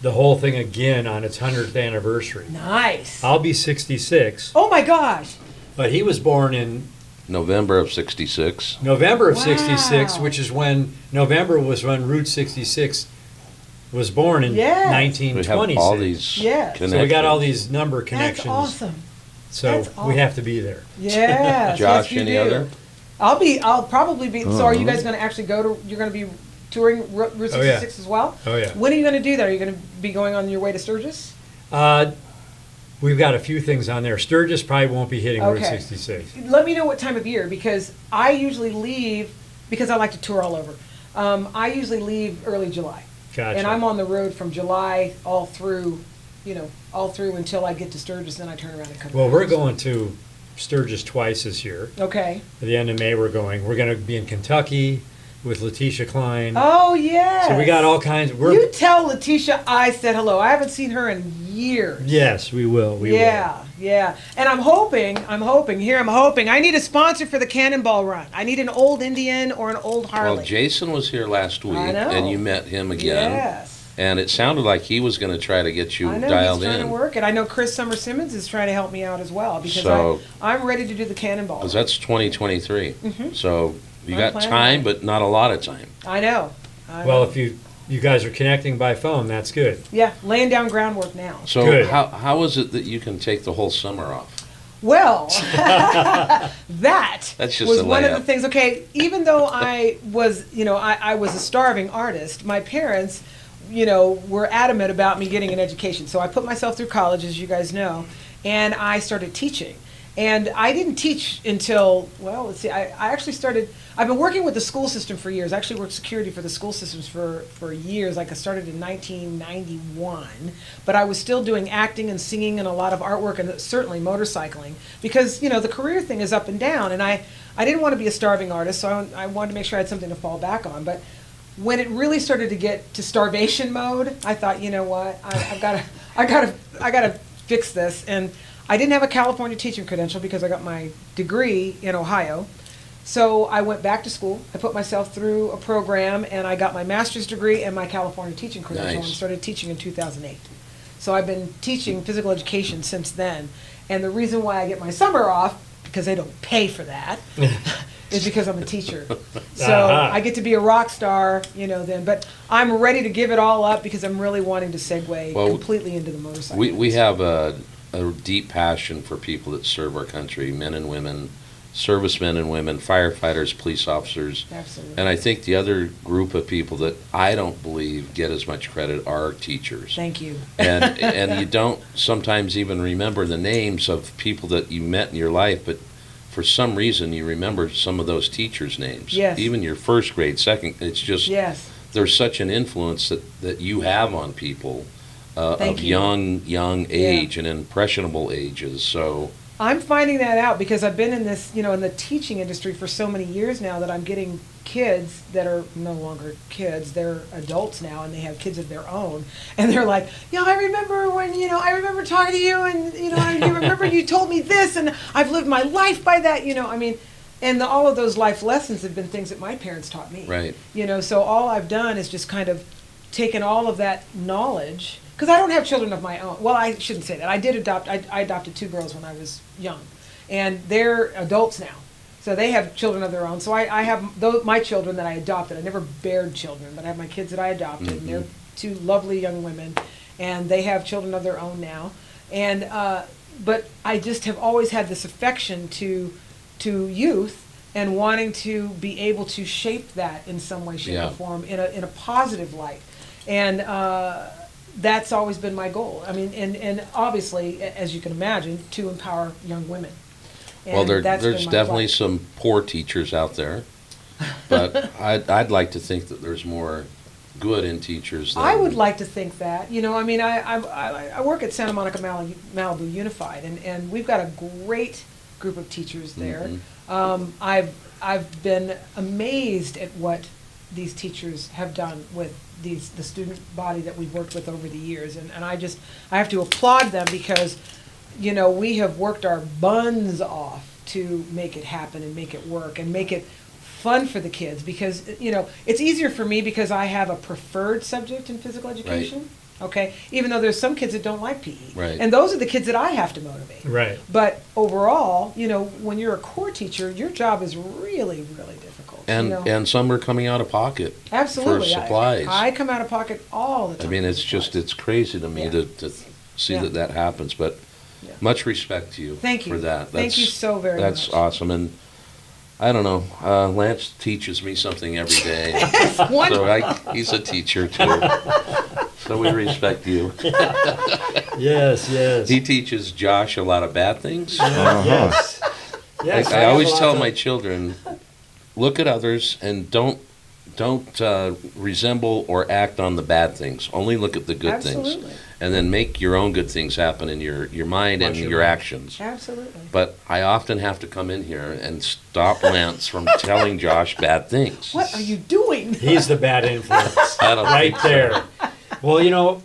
the whole thing again on its 100th anniversary. Nice. I'll be 66, Oh my gosh. but he was born in November of 66. November of Wow. 66, which is when November was when Route 66 was born in Yes. We 1926. have all these Yes. connections. So we got all these number That's connections. awesome. So That's we awesome. have to be there. Yes. Josh, yes, you any do. other? I'll probably be, so are you Uh-huh. guys gonna actually you're gonna be touring Route Oh, yeah. 66 as well? Oh, yeah. When are you gonna do that? Are you gonna be going on your way to Sturgis? We've got a few things on there. Sturgis probably won't be hitting Route Okay. 66. Let me know what time of year, because I usually leave, because I like to tour all over. I usually leave early July. Gotcha. And I'm on the road from July all through until I get to Sturgis, then I turn around and come back. Well, we're going to Sturgis twice this year. Okay. At the end of May, we're going to be in Kentucky with Letitia Klein. Oh, yes. So we got all kinds. You tell Letitia I said hello. I haven't seen her in years. Yes, we will. We will. Yeah. And I'm hoping, I need a sponsor for the Cannonball Run. I need an old Indian or an old Harley. Well, Jason was here last week, I know. and you met him again. Yes. And it sounded like he was going to try to get you I know dialed he's trying in. to work, and I know Chris Summer Simmons is trying to help me out as well, because So- I'm ready to do the Cannonball. Because that's 2023. So you I'm got planning time, on it. but not a lot of time. I know. Well, if you guys are connecting by phone, that's good. Yeah, laying down groundwork now. So Good. how is it that you can take the whole summer off? Well, that That's just was a one of layup. the things. Okay, even though I was, I was a starving artist, my parents, were adamant about me getting an education. So I put myself through college, as you guys know, and I started teaching. And I didn't teach until, well, let's see, I've been working with the school system for years. I actually worked security for the school systems for years. Like I started in 1991, but I was still doing acting and singing and a lot of artwork and certainly motorcycling, because, the career thing is up and down. And I didn't want to be a starving artist, so I wanted to make sure I had something to fall back on. But when it really started to get to starvation mode, I thought, you know what, I gotta fix this. And I didn't have a California teaching credential because I got my degree in Ohio. So I went back to school. I put myself through a program, and I got my master's degree and my California teaching credential, Nice. and started teaching in 2008. So I've been teaching physical education since then. And the reason why I get my summer off, because they don't pay for that, is because I'm a teacher. So Uh-huh. I get to be a rock star, then. But I'm ready to give it all up because I'm really wanting to segue Well, completely into the motorcycle. We have a deep passion for people that serve our country, men and women, servicemen and women, firefighters, police officers. Absolutely. And I think the other group of people that I don't believe get as much credit are teachers. Thank you. And you don't sometimes even remember the names of people that you met in your life, but for some reason you remember some of those teachers' names. Yes. Even your first grade, second, it's just, Yes. there's such an influence that you have on people Thank of you. young age and impressionable ages. So I'm finding that out because I've been in this, in the teaching industry for so many years now that I'm getting kids that are no longer kids. They're adults now, and they have kids of their own. And they're like, I remember when, I remember talking to you, and, I remember you told me this, and I've lived my life by that, and all of those life lessons have been things that my parents taught me. Right. So all I've done is just kind of taken all of that knowledge, because I don't have children of my own. Well, I shouldn't say that. I did adopt. I adopted 2 girls when I was young, and they're adults now, so they have children of their own. So I have my children that I adopted. I never bared children, but I have my kids that I adopted, and they're 2 lovely young women, and they have children of their own now. And but I just have always had this affection to youth and wanting to be able to shape that in some way, shape, Yeah. or form in a positive light, and. That's always been my goal. I mean, and obviously, as you can imagine, to empower young women. And well, that's there's been my definitely plight. some poor teachers out there, but I'd like to think that there's more good in teachers. Than, I would like to think that. I work at Santa Monica Malibu Unified, and we've got a great group of teachers there. I've been amazed at what these teachers have done with the student body that we've worked with over the years, and I have to applaud them because we have worked our buns off to make it happen and make it work and make it fun for the kids, because it's easier for me because I have a preferred subject in physical education. Okay, even though there's some kids that don't like PE, Right. and those are the kids that I have to motivate. Right. But overall, when you're a core teacher, your job is really, really difficult. and some are coming out of pocket Absolutely. for supplies. I come out of pocket all the I time. mean, for it's just, supplies. it's crazy to me Yeah. to see Yeah. that happens. But Yeah. Much respect to you. Thank you. For that. Thank you so very That's much. awesome. And I don't know, Lance teaches me something every day. One- So he's a teacher too. So we respect you. Yes, yes. He teaches Josh a lot of bad things. Yes. Yes, I have always lots tell of- my children, look at others and don't resemble or act on the bad things. Only look at the good things. Absolutely. And then make your own good things happen in your mind and Watch your your mind. actions. Absolutely. But I often have to come in here and stop Lance from telling Josh bad things. What are you doing? He's the bad influence. I don't Right think so. there. Well, you know,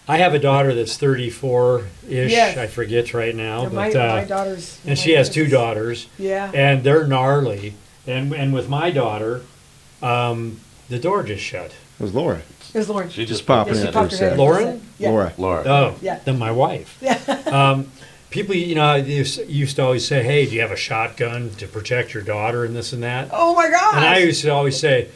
I have a daughter that's 34-ish. Yes. I forget right now. my But, daughter's. and she has two daughters. Yeah. And they're gnarly. And with my daughter, the door just shut. It was Laura. It was Lauren. She just popping Yeah, she in popped for her a head. sec. Lauren? Yeah. Laura. Laura. Oh, Yeah. then my wife. People, you know, they used to always say, hey, do you have a shotgun to protect your daughter and this and that? Oh my gosh. And I used to always say,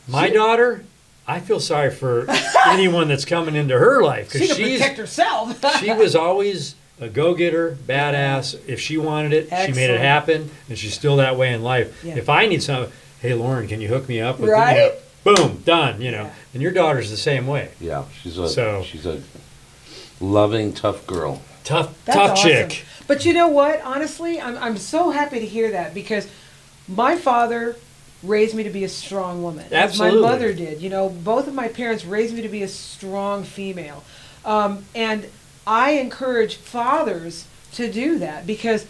my daughter, I feel sorry for anyone that's coming into her life. she Because can protect herself. she was always a go-getter, badass. If she wanted it, she made it Excellent. happen, and she's still that way in life. Yeah. If I need something, hey, Lauren, can you hook me up with Right? you know, boom, done, you know. Yeah. And your daughter's the same way. Yeah, she's So- a loving, tough girl. Tough That's tough awesome. chick. But you know what? Honestly, I'm so happy to hear that because my father raised me to be a strong woman. Absolutely. As my mother did. You know, both of my parents raised me to be a strong female. And I encourage fathers to do that because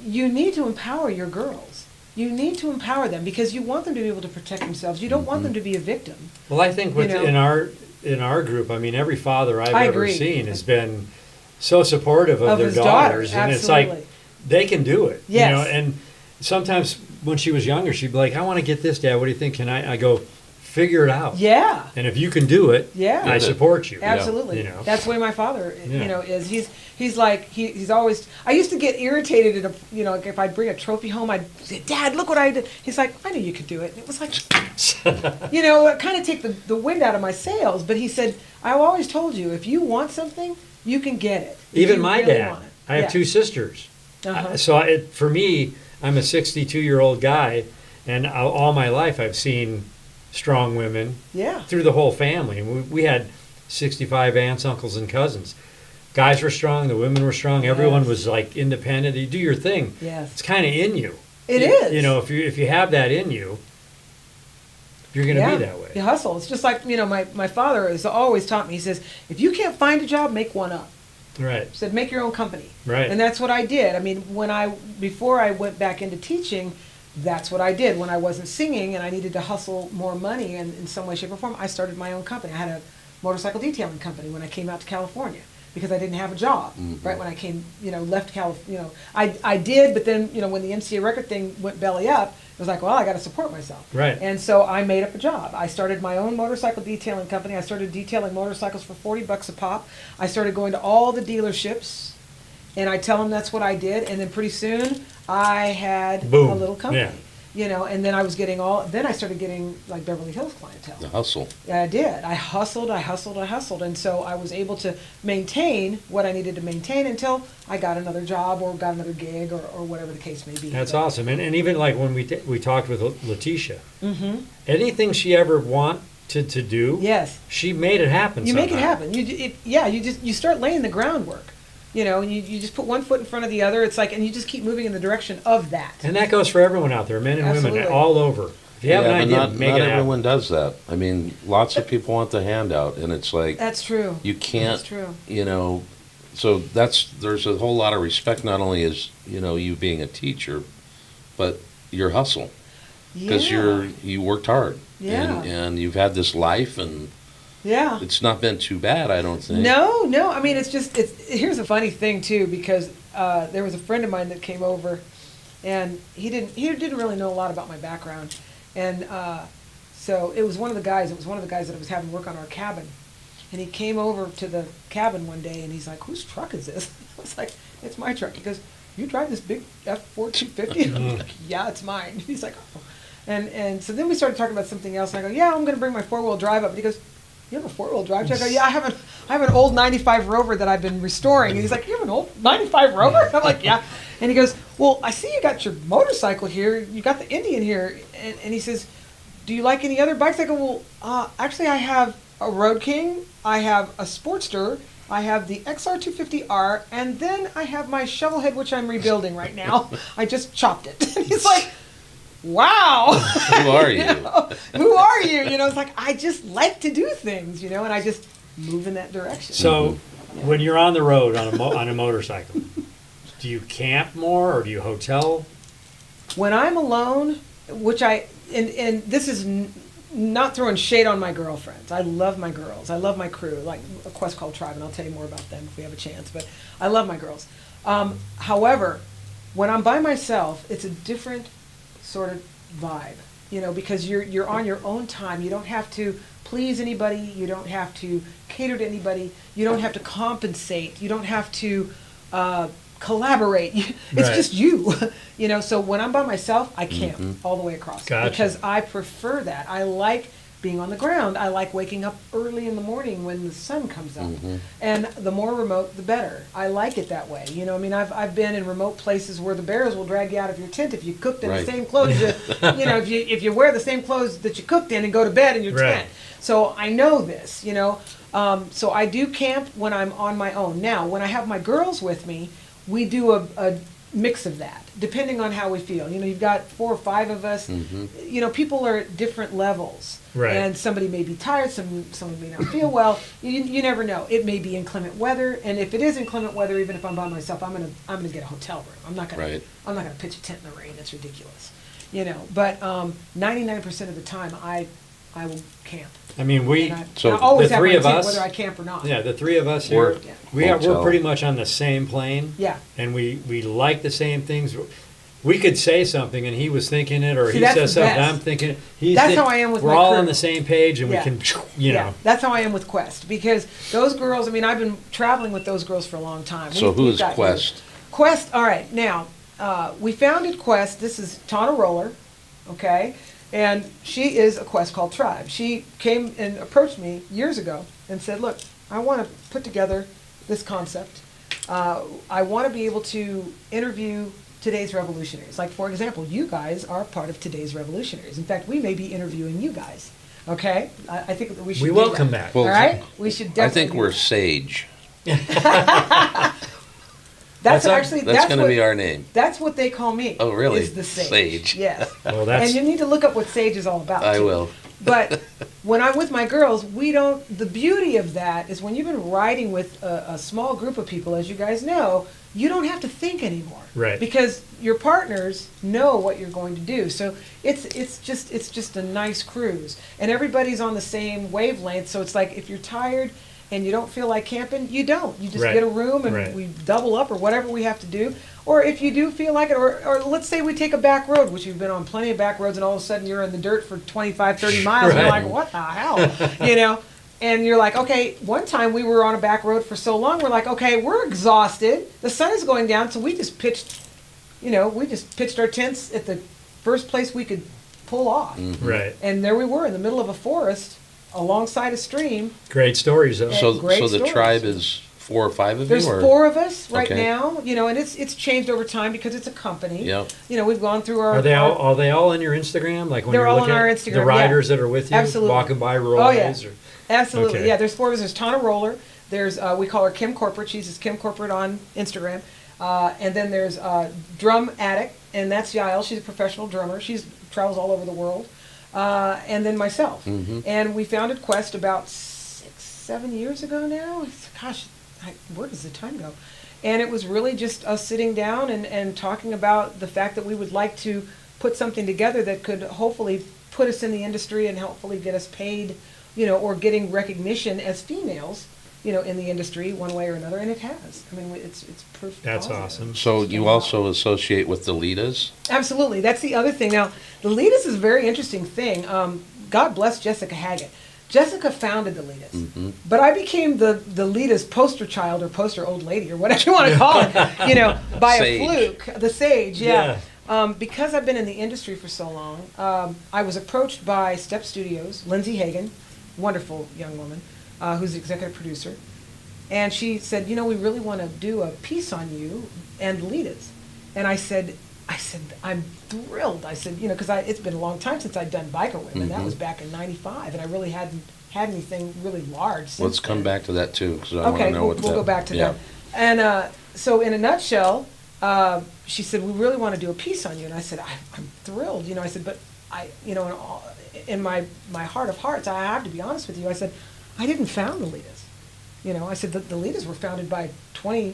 you need to empower your girls. You need to empower them because you want them to be able to protect themselves. You don't want them to be a victim. Well, I think You know? in our group, I mean, every father I've I ever agree. seen has been so supportive of Of their his daughter, daughters, and it's like absolutely. they can do it. Yes. You know, and sometimes when she was younger, she'd be like, "I want to get this, Dad. What do you think? Can I?" I go, "Figure it out." Yeah. And if you can do it, Yeah. I support you. Absolutely. You know. That's the way my father, Yeah. you know, is. He's like he's always. I used to get irritated at you know, if I'd bring a trophy home, I'd say, "Dad, look what I did." He's like, "I knew you could do it." And it was like, you know, it kind of take the wind out of my sails. But he said, "I always told you, if you want something, you can get it. If Even you my really dad. want it." I have Yeah. two sisters. Uh-huh. So for me, I'm a 62-year-old guy, and all my life I've seen strong women Yeah. through the whole family. And we had 65 aunts, uncles, and cousins. Guys were strong, the women were strong. Everyone Yes. was like independent. You do your thing. Yes. It's kind of in you. It You- is. You know, if you have that in you, you're going to Yeah. be that way. You hustle. It's just like, you know, my father has always taught me. He says, if you can't find a job, make one up. Right. He said, make your own company. Right. And that's what I did. I mean, before I went back into teaching, that's what I did. When I wasn't singing and I needed to hustle more money in some way, shape, or form, I started my own company. I had a motorcycle detailing company when I came out to California because I didn't have a job. Right when I came, you know, left California, you know, I did, but then, you know, when the MCA record thing went belly up, it was like, well, I got to support myself. Right. And so I made up a job. I started my own motorcycle detailing company. I started detailing motorcycles for $40 a pop. I started going to all the dealerships, and I tell them that's what I did. And then pretty soon, I had Boom. a little company. Yeah. You know, and then then I started getting like Beverly Hills clientele. The hustle. Yeah, I did. I hustled. And so I was able to maintain what I needed to maintain until I got another job or got another gig or whatever the case may be. That's But- awesome. And even like when we talked with Letitia, anything she ever wanted to do, Yes. she made it happen. You make it somehow. happen. You start laying the groundwork. You know, and you just put one foot in front of the other. It's like, and you just keep moving in the direction of that. And that goes for everyone out there, men and women, Absolutely. all over. If you have an but idea, not, make not it happen. everyone does that. I mean, lots of people want the handout, and it's like That's true. you can't. That's true. You know, so there's a whole lot of respect, not only as you being a teacher, but your hustle because Yeah. you worked hard. Yeah. And you've had this life, and Yeah. it's not been too bad, I don't think. No. I mean, here's a funny thing too, because there was a friend of mine that came over, and he didn't really know a lot about my background, and so it was one of the guys. It was one of the guys that I was having work on our cabin, and he came over to the cabin one day, and he's like, "Whose truck is this?" I was like, "It's my truck." He goes, "You drive this big F4 250?" And I'm like, "Yeah, it's mine." He's like, "Oh," and so then we started talking about something else, and I go, "Yeah, I'm going to bring my 4-wheel drive up." And he goes, "You have a 4-wheel drive?" I go, "Yeah, I I have an old 95 Rover that I've been restoring. And he's like, you have an old 95 Rover? I'm like, yeah. And he goes, well, I see you got your motorcycle here. You got the Indian here. And he says, do you like any other bikes? I go, well, actually, I have a Road King. I have a Sportster. I have the XR250R. And then I have my Shovelhead, which I'm rebuilding right now. I just chopped it. And he's like, wow. Who are you? Who are you? It's like, I just like to do things, and I just move in that direction. So, when you're on the road on a motorcycle, do you camp more or do you hotel? When I'm alone, which and this is not throwing shade on my girlfriends. I love my girls. I love my crew, like a Quest Called Tribe, and I'll tell you more about them if we have a chance. But I love my girls. However, when I'm by myself, it's a different sort of vibe, because you're on your own time. You don't have to please anybody. You don't have to cater to anybody. You don't have to compensate. You don't have to collaborate. It's Right. just you, So when I'm by myself, I camp all the way across Gotcha. because I prefer that. I like being on the ground. I like waking up early in the morning when the sun comes up. And the more remote, the better. I like it that way. I've been in remote places where the bears will drag you out of your tent if you cooked in Right. the same clothes. If you wear the same clothes that you cooked in and go to bed in your Right. tent. So I know this, So I do camp when I'm on my own. Now, when I have my girls with me, we do a mix of that, depending on how we feel. You've got 4 or 5 of us. People are at different levels. Right. And somebody may be tired, someone may not feel well. You never know. It may be inclement weather, and if it is inclement weather, even if I'm by myself, I'm gonna get a hotel room. I'm not gonna pitch a tent in the rain. That's ridiculous. But 99% of the time, I will camp. I mean, And I So always the have three my of tent, us- whether I camp or not. yeah, the three of us Or here, we're hotel. pretty much on the same plane. Yeah. And we like the same things. We could say something and he was thinking it, or See, he that's says the something, best. I'm thinking. That's how I am with we're my all crew. on the same page and Yeah. we can, Yeah, that's how I am with Quest, because those girls, I've been traveling with those girls for a long time. So who We've is got- Quest? Quest, all right, now, we founded Quest. This is Tana Roller, okay? And she is a Quest Called Tribe. She came and approached me years ago and said, look, I want to put together this concept. I want to be able to interview today's revolutionaries. Like, for example, you guys are part of today's revolutionaries. In fact, we may be interviewing you guys, okay? I think that we should We do welcome that. that. All right? We should definitely I think do we're that. Sage. That's That's actually That's going to what- be our name. That's what they call me. Oh, really? Is the sage. Sage. Yes. Well, And that's, you need to look up what sage is all about. I too. will. But when I'm with my girls, the beauty of that is when you've been riding with a small group of people, as you guys know, you don't have to think anymore. Right. Because your partners know what you're going to do. So it's just a nice cruise. And everybody's on the same wavelength. So it's like if you're tired and you don't feel like camping, you don't. You just Right. get a room and Right. we double up or whatever we have to do. Or if you do feel like it, or let's say we take a back road, which you've been on plenty of back roads, and all of a sudden you're in the dirt for 25, 30 miles, and you're Right. like, what the hell? And you're like, okay, one time we were on a back road for so long, we're like, okay, we're exhausted. The sun is going down, so we just pitched our tents at the first place we could pull off. right. And there we were in the middle of a forest alongside a stream. Great stories, though. So- great So the stories. tribe is 4 or 5 of There's you? Or? 4 of us right Okay. now, and it's changed over time because it's a company. Yep. We've gone through our. Are they all on your Instagram? Like when They're you're all on looking our at Instagram, the yeah. riders that are with you, Absolutely. walking by Oh, yeah. roads? Or, Absolutely, Okay. yeah. There's 4 of us. There's Tana Roller. There's we call her Kim Corporate. She's just Kim Corporate on Instagram. And then there's Drum Addict, and that's Yael. She's a professional drummer. She travels all over the world. And then myself. And we founded Quest about 6-7 years ago now. Gosh, where does the time go? And it was really just us sitting down and talking about the fact that we would like to put something together that could hopefully put us in the industry and hopefully get us paid, or getting recognition as females, in the industry one way or another, and it has. I mean, it's proof. That's positive. awesome. So you also associate with the Litas? Absolutely, that's the other thing. Now, the Litas is a very interesting thing. God bless Jessica Haggett. Jessica founded the Litas, but I became the Litas poster child or poster old lady or whatever you want to call it, by Sage. a fluke. The sage, yeah. Yeah. Because I've been in the industry for so long, I was approached by Step Studios, Lindsay Hagen, wonderful young woman, who's the executive producer, And she said, you know, we really want to do a piece on you and Litas. And I said, I'm thrilled. I said, you know, because it's been a long time since I'd done biker women. That was back in '95, and I really hadn't had anything really large since Let's come then. back to that too, because I want to Okay, know what we'll go back to that. And so in a nutshell, she said, we really want to do a piece on you. And I said, I'm thrilled. You know, I said, but you know, in my heart of hearts, I have to be honest with you. I said, I didn't found the Litas. You know, I said, the Litas were founded by 20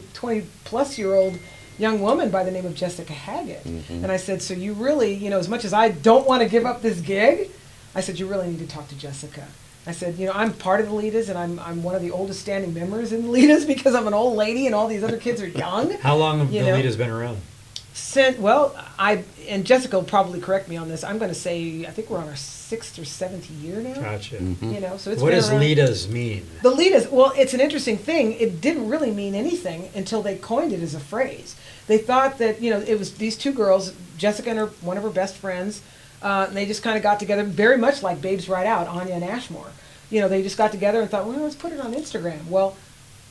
plus year old young woman by the name of Jessica Hangin. And I said, so you really, you know, as much as I don't want to give up this gig, I said, you really need to talk to Jessica. I said, you know, I'm part of the Litas, and I'm one of the oldest standing members in the Litas because I'm an old lady and all these other kids are young. How long have the You know? Litas been around? Well, and Jessica will probably correct me on this. I'm going to say, I think we're on our 6th or 7th year now. Gotcha. You know, so it's What been does around. Litas mean? The Litas, well, it's an interesting thing. It didn't really mean anything until they coined it as a phrase. They thought that, you know, it was these two girls, Jessica and one of her best friends, and they just kind of got together, very much like Babes Right Out, Anya and Ashmore. You know, they just got together and thought, well, let's put it on Instagram. Well,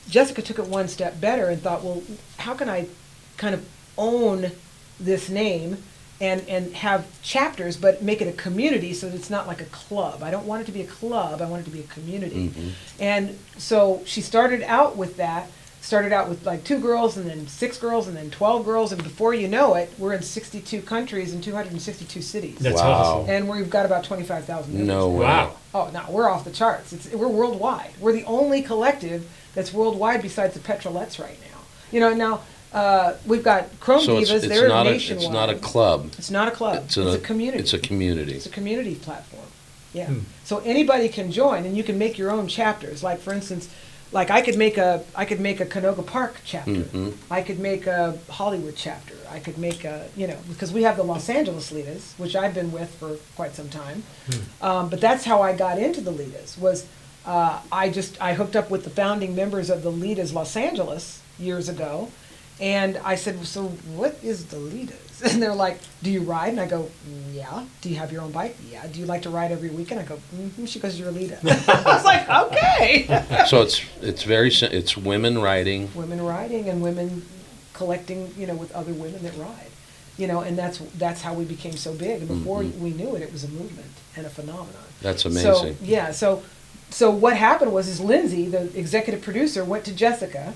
Jessica took it one step better and thought, well, how can I kind of own this name and have chapters, but make it a community so that it's not like a club. I don't want it to be a club. I want it to be a community. And so she started out with that. Started out with like 2 girls, and then 6 girls, and then 12 girls, and before you know it, we're in 62 countries and 262 cities. That's Wow. awesome. And we've got about 25,000 members. No now. way. Wow. Oh, no, we're off the charts. We're worldwide. We're the only collective that's worldwide besides the Petrolettes right now. You know, now we've got Chrome So Divas. it's They're not nationwide. it's not a club. It's not a club. It's a community. It's a community. It's a community platform. Yeah. So anybody can join, and you can make your own chapters. Like for instance, like I could make a Canoga Park chapter. I could make a Hollywood chapter. I could make a, you know, because we have the Los Angeles Litas, which I've been with for quite some time. But that's how I got into the Litas. Was I hooked up with the founding members of the Litas Los Angeles years ago, and I said, so what is the Litas? And they're like, do you ride? And I go, yeah. Do you have your own bike? Yeah. Do you like to ride every weekend? I go, She goes, you're a Lita. I was like, okay. So it's women riding. Women riding and women collecting, you know, with other women that ride. You know, and that's how we became so big. And before we knew it, it was a movement and a phenomenon. That's amazing. So, yeah, so what happened was Lindsay, the executive producer, went to Jessica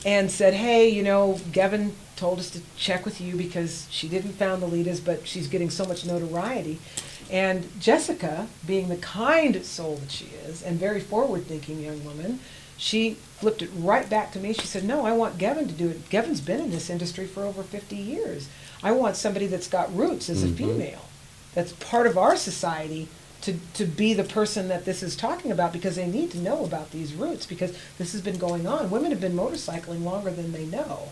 and said, hey, you know, Gevin told us to check with you because she didn't found the Litas, but she's getting so much notoriety. And Jessica, being the kind soul that she is and very forward-thinking young woman, she flipped it right back to me. She said, no, I want Gevin to do it. Gevin's been in this industry for over 50 years. I want somebody that's got roots as a female, that's part of our society, to be the person that this is talking about, because they need to know about these roots, because this has been going on. Women have been motorcycling longer than they know.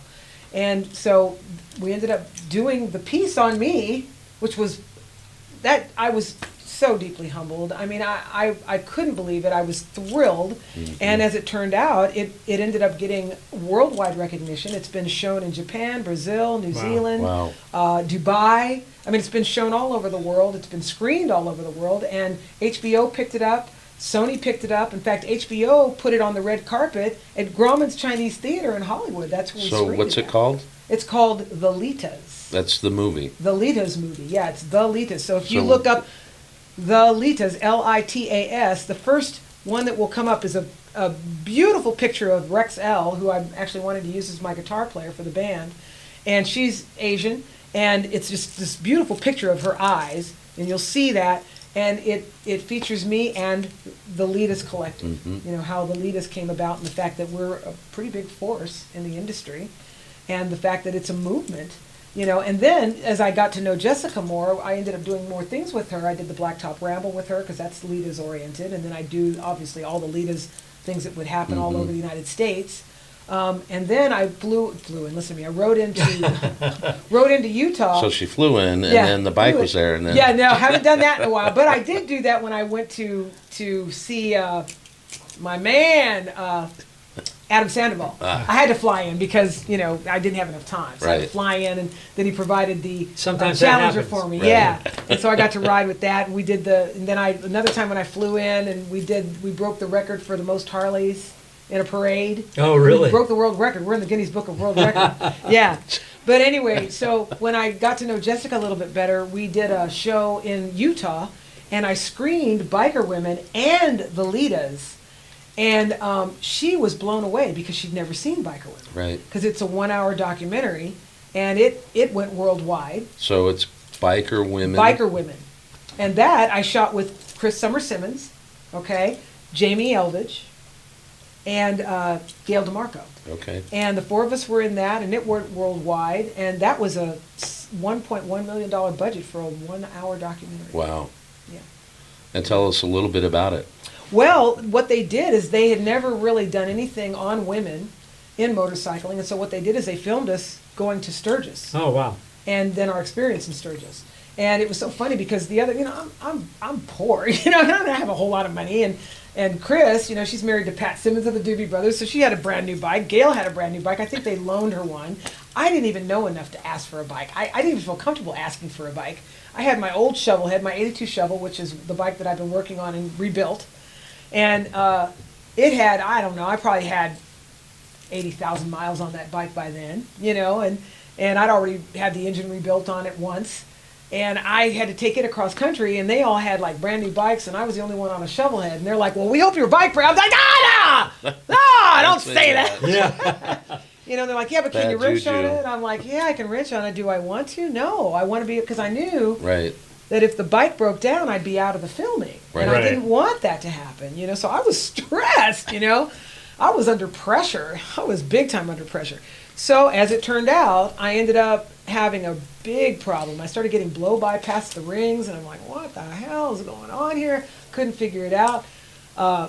And so we ended up doing the piece on me, which was that I was so deeply humbled. I mean, I couldn't believe it. I was thrilled. And as it turned out, it ended up getting worldwide recognition. It's been shown in Japan, Brazil, New Zealand, Dubai. I mean, it's been shown all over the world. It's been screened all over the world. And HBO picked it up. Sony picked it up. In fact, HBO put it on the red carpet at Grauman's Chinese Theater in Hollywood. That's where we So screened what's it at. called? It's called The Litas. That's the movie. The Litas movie. Yeah, it's The Litas. So if you So- look up The Litas, Litas, the first one that will come up is a beautiful picture of Rex L, who I actually wanted to use as my guitar player for the band. And she's Asian, and it's just this beautiful picture of her eyes, and you'll see that. And it features me and the Litas Collective. You know, how the Litas came about, and the fact that we're a pretty big force in the industry, and the fact that it's a movement. You know, and then as I got to know Jessica more, I ended up doing more things with her. I did the Blacktop Ramble with her because that's Litas oriented, and then I do obviously all the Litas things that would happen all over the United States. And then I flew in. Listen to me. I rode into Utah. So she flew in, and Yeah, then the bike flew was in. there, and then Yeah, no, haven't done that in a while. But I did do that when I went to see my man, Adam Sandoval. I had to fly in because, you know, I didn't have enough time. So I had to Right. fly in, and then he provided the Sometimes that Challenger happens. for me. Right. Yeah. And so I got to ride with that, and we did and then another time when I flew in, and we broke the record for the most Harleys in a parade. Oh, really? We broke the world record. We're in the Guinness Book of World Record. Yeah. But anyway, so when I got to know Jessica a little bit better, we did a show in Utah, and I screened Biker Women and the Litas. And she was blown away because she'd never seen Biker Women. Right. Because it's a 1-hour documentary, and it went worldwide. So it's Biker Women. Biker Women. And that I shot with Chris Summer Simmons, okay, Jamie Eldridge, and Gail DeMarco. Okay. And the 4 of us were in that, and it went worldwide, and that was a $1.1 million budget for a 1-hour documentary. Wow. Yeah. And tell us a little bit about it. Well, what they did is they had never really done anything on women in motorcycling, and so what they did is they filmed us going to Sturgis. Oh, wow. And then our experience in Sturgis. And it was so funny because the other, I'm poor, I don't have a whole lot of money, and Chris, she's married to Pat Simmons of the Doobie Brothers, so she had a brand new bike. Gail had a brand new bike. I think they loaned her one. I didn't even know enough to ask for a bike. I didn't even feel comfortable asking for a bike. I had my old Shovelhead, my 82 Shovel, which is the bike that I've been working on and rebuilt. And it had, I don't know, I probably had 80,000 miles on that bike by then, and I'd already had the engine rebuilt on it once. And I had to take it across country, and they all had like brand new bikes, and I was the only one on a Shovelhead. And they're like, "Well, we hope your bike breaks." I was like, "No, don't say that." Yeah. They're like, "Yeah, but can Bad you wrench on juju. it?" I'm like, "Yeah, I can wrench on it. Do I want to? No, I want to be," because I knew Right. that if the bike broke down, I'd be out of the filming, Right. and I Right. didn't want that to happen. So I was stressed. I was under pressure. I was big time under pressure. So as it turned out, I ended up having a big problem. I started getting blow-by past the rings, and I'm like, what the hell is going on here? Couldn't figure it out.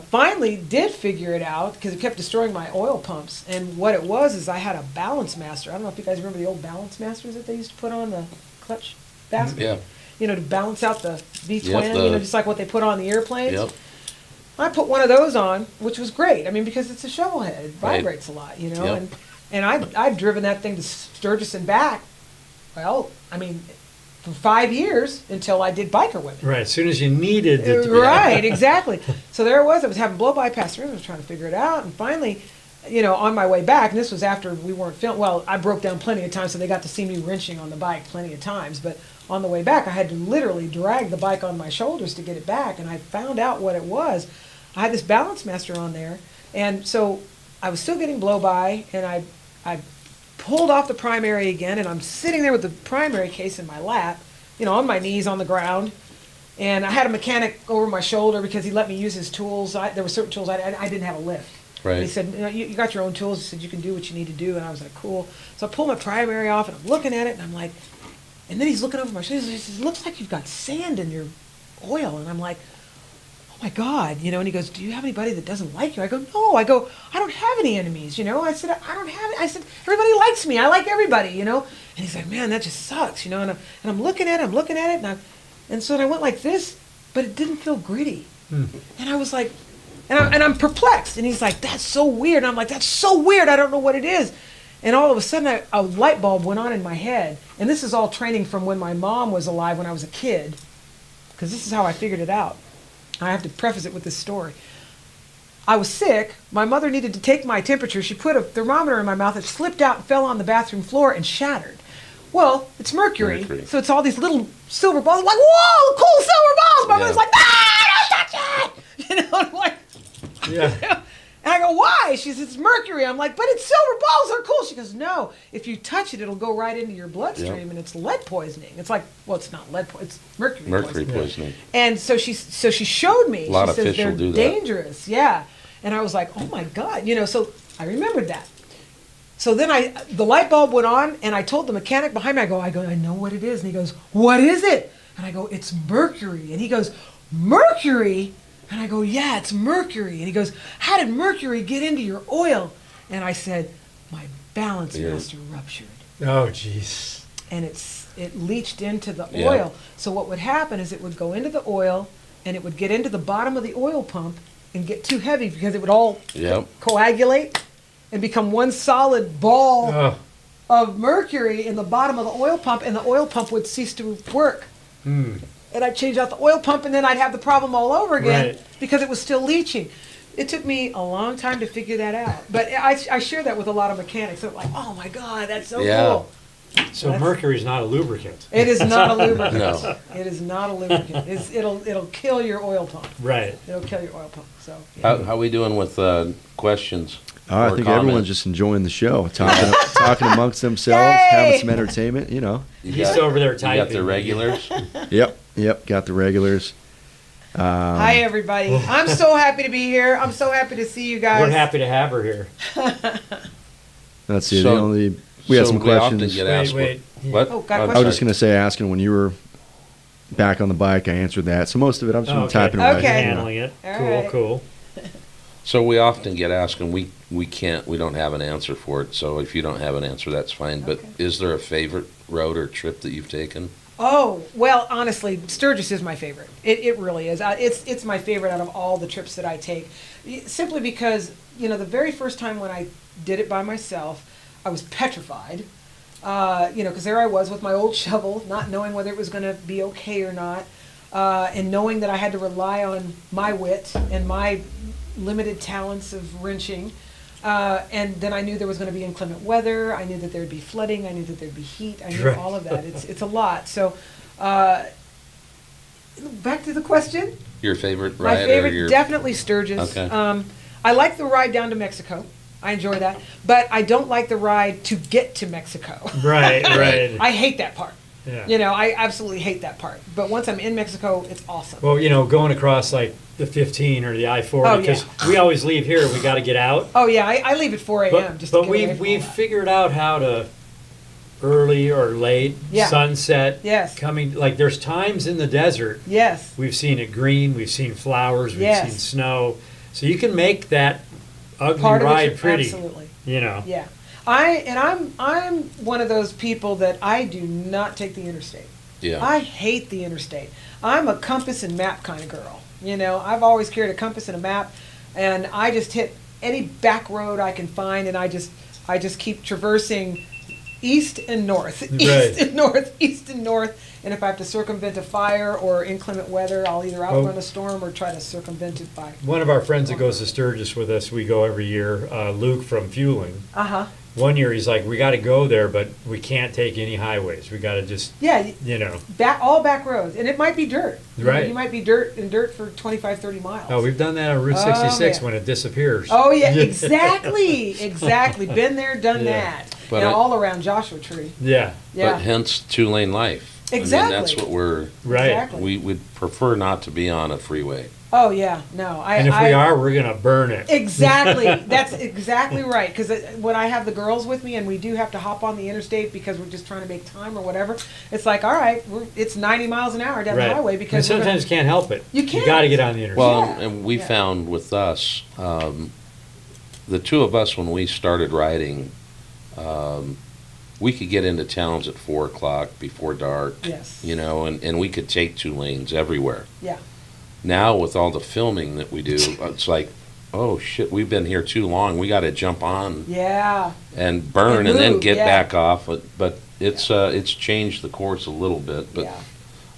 Finally did figure it out because it kept destroying my oil pumps. And what it was is I had a balance master. I don't know if you guys remember the old balance masters that they used to put on the clutch basket. Yeah. To balance out the V-twin, Yep, just like what they put on the airplanes. Yep. I put one of those on, which was great. I mean, because it's a Shovelhead. It Right. vibrates a lot, Yep. and I'd driven that thing to Sturgis and back. Well, I mean, for 5 years until I did Biker Women. Right. As soon as you needed it to be. Right, exactly. So there it was. I was having blow-by past the rings. I was trying to figure it out, and finally, on my way back, and this was after we weren't filming. Well, I broke down plenty of times, so they got to see me wrenching on the bike plenty of times. But on the way back, I had to literally drag the bike on my shoulders to get it back, and I found out what it was. I had this balance master on there, and so I was still getting blow-by, and I pulled off the primary again, and I'm sitting there with the primary case in my lap, on my knees on the ground, and I had a mechanic over my shoulder because he let me use his tools. There were certain tools I didn't have a lift. Right. And he said, you got your own tools. He said, you can do what you need to do. And I was like, cool. So I pulled my primary off, and I'm looking at it, and I'm like, and then he's looking over my shoulder. He says, it looks like you've got sand in your oil. And I'm like, oh my God, and he goes, do you have anybody that doesn't like you? I go, no. I don't have any enemies, I said, I don't have, I said, everybody likes me. I like everybody, And he's like, man, that just sucks, and I'm looking at it, and so I went like this, but it didn't feel gritty. And I was like, and I'm perplexed. And he's like, that's so weird. And I'm like, that's so weird. I don't know what it is. And all of a sudden, a light bulb went on in my head. And this is all training from when my mom was alive when I was a kid, because this is how I figured it out. I have to preface it with this story. I was sick. My mother needed to take my temperature. She put a thermometer in my mouth. It slipped out and fell on the bathroom floor and shattered. Well, it's mercury. Mercury. So it's all these little silver balls. I'm like, whoa, cool silver balls. My mother's like, don't touch it. I'm like, Yeah. And I go, why? She says, it's mercury. I'm like, but it's silver balls. They're cool. She goes, no. If you touch it, it'll go right into your bloodstream, Yep. and it's lead poisoning. It's like, well, it's not lead poisoning. It's mercury Mercury poisoning. poisoning. And so she showed me. A lot She of says fish will they're do that. dangerous. Yeah. And I was like, oh my God. So I remembered that. So then the light bulb went on, and I told the mechanic behind me, I go, I know what it is. And he goes, what is it? And I go, it's mercury. And he goes, mercury? And I go, yeah, it's mercury. And he goes, how did mercury get into your oil? And I said, my balance master ruptured. Oh, jeez. And it leached into the Yeah. oil. So what would happen is it would go into the oil, and it would get into the bottom of the oil pump and get too heavy because it would all Yep. coagulate and become one solid ball Oh. of mercury in the bottom of the oil pump, and the oil pump would cease to work. And I'd change out the oil pump, and then I'd have the problem all over again Right. because it was still leaching. It took me a long time to figure that out. But I share that with a lot of mechanics. They're like, oh my God, that's so Yeah. cool. So mercury's not a lubricant. It is not a lubricant. No. It is not a lubricant. It'll kill your oil pump. Right. It'll kill your oil pump. So yeah. How we doing with questions? I or think comments? everyone's just enjoying the show, talking amongst themselves, Yay! having some entertainment. You know. You He's got- over there You typing. got the regulars? Yep. Got the regulars. Hi everybody. I'm so happy to be here. I'm so happy to see you guys. We're happy to have her here. Let's see. So- We had so some we often questions. get Wait, asked wait. What? Oh, got a I'm I was question? just gonna say, asking when you were back on the bike, I answered that. So most of it, I've just been typing away. Okay. Handling it. All Cool, right. cool. So we often get asked, and we don't have an answer for it. So if you don't have an answer, that's fine. But Okay. is there a favorite road or trip that you've taken? Oh, well, honestly, Sturgis is my favorite. It really is. It's my favorite out of all the trips that I take. Simply because, the very first time when I did it by myself, I was petrified. Because there I was with my old shovel, not knowing whether it was going to be okay or not, and knowing that I had to rely on my wit and my limited talents of wrenching. And then I knew there was going to be inclement weather. I knew that there'd be flooding. I knew that there'd be heat. I knew Right. all of that. It's a lot. So, back to the question. Your favorite My ride? favorite, or your, definitely Sturgis. Okay. I like the ride down to Mexico. I enjoy that. But I don't like the ride to get to Mexico. Right, right. I hate that part. Yeah. I absolutely hate that part. But once I'm in Mexico, it's awesome. Well, going across like the 15 or the I-40, Oh, because yeah. we always leave here, we got to get out. Oh, yeah, I leave at 4 a.m. But, just to but get away we've from all we've that. figured out how to early or late, Yeah. sunset, Yes. coming, like there's times in the desert, Yes. we've seen it green, we've seen flowers, we've Yes. seen snow. So you can make that ugly Part of ride it, pretty, absolutely. Yeah. I'm one of those people that I do not take the interstate. Yeah. I hate the interstate. I'm a compass and map kind of girl. I've always carried a compass and a map, and I just hit any back road I can find, and I just keep traversing east and north, east and north, east and north. And if I have to circumvent a fire or inclement weather, I'll either outrun a storm or try to circumvent it by. One of our friends that goes to Sturgis with us, we go every year, Luke from Fueling. Uh-huh. One year he's like, we got to go there, but we can't take any highways. We got to just, Yeah, all back roads, and it might be dirt. Right. You might be dirt for 25, 30 miles. oh, we've done that on Route Oh, 66 man. when it disappears. Oh yeah, exactly. Been there, done Yeah. that. But all around Joshua Tree. Yeah, Yeah, But hence 2-lane-LIVE. Exactly. I mean, that's what we're. right. Exactly. We would prefer not to be on a freeway. Oh yeah, no. And if we are, we're going to burn it. Exactly. That's exactly right. Because when I have the girls with me and we do have to hop on the interstate because we're just trying to make time or whatever, it's like, all right, it's 90 miles an hour down Right. the highway And because we're sometimes you can't help it. You can't. got to get on the interstate. Well, Yeah. and we Yeah. found with us, the two of us, when we started riding, we could get into towns at 4 o'clock before dark. Yes. And we could take 2 lanes everywhere. Yeah. Now with all the filming that we do, it's like, oh shit, we've been here too long. We got to jump on Yeah. and burn and then move, get yeah. back off. But it's changed the course a little bit. But Yeah.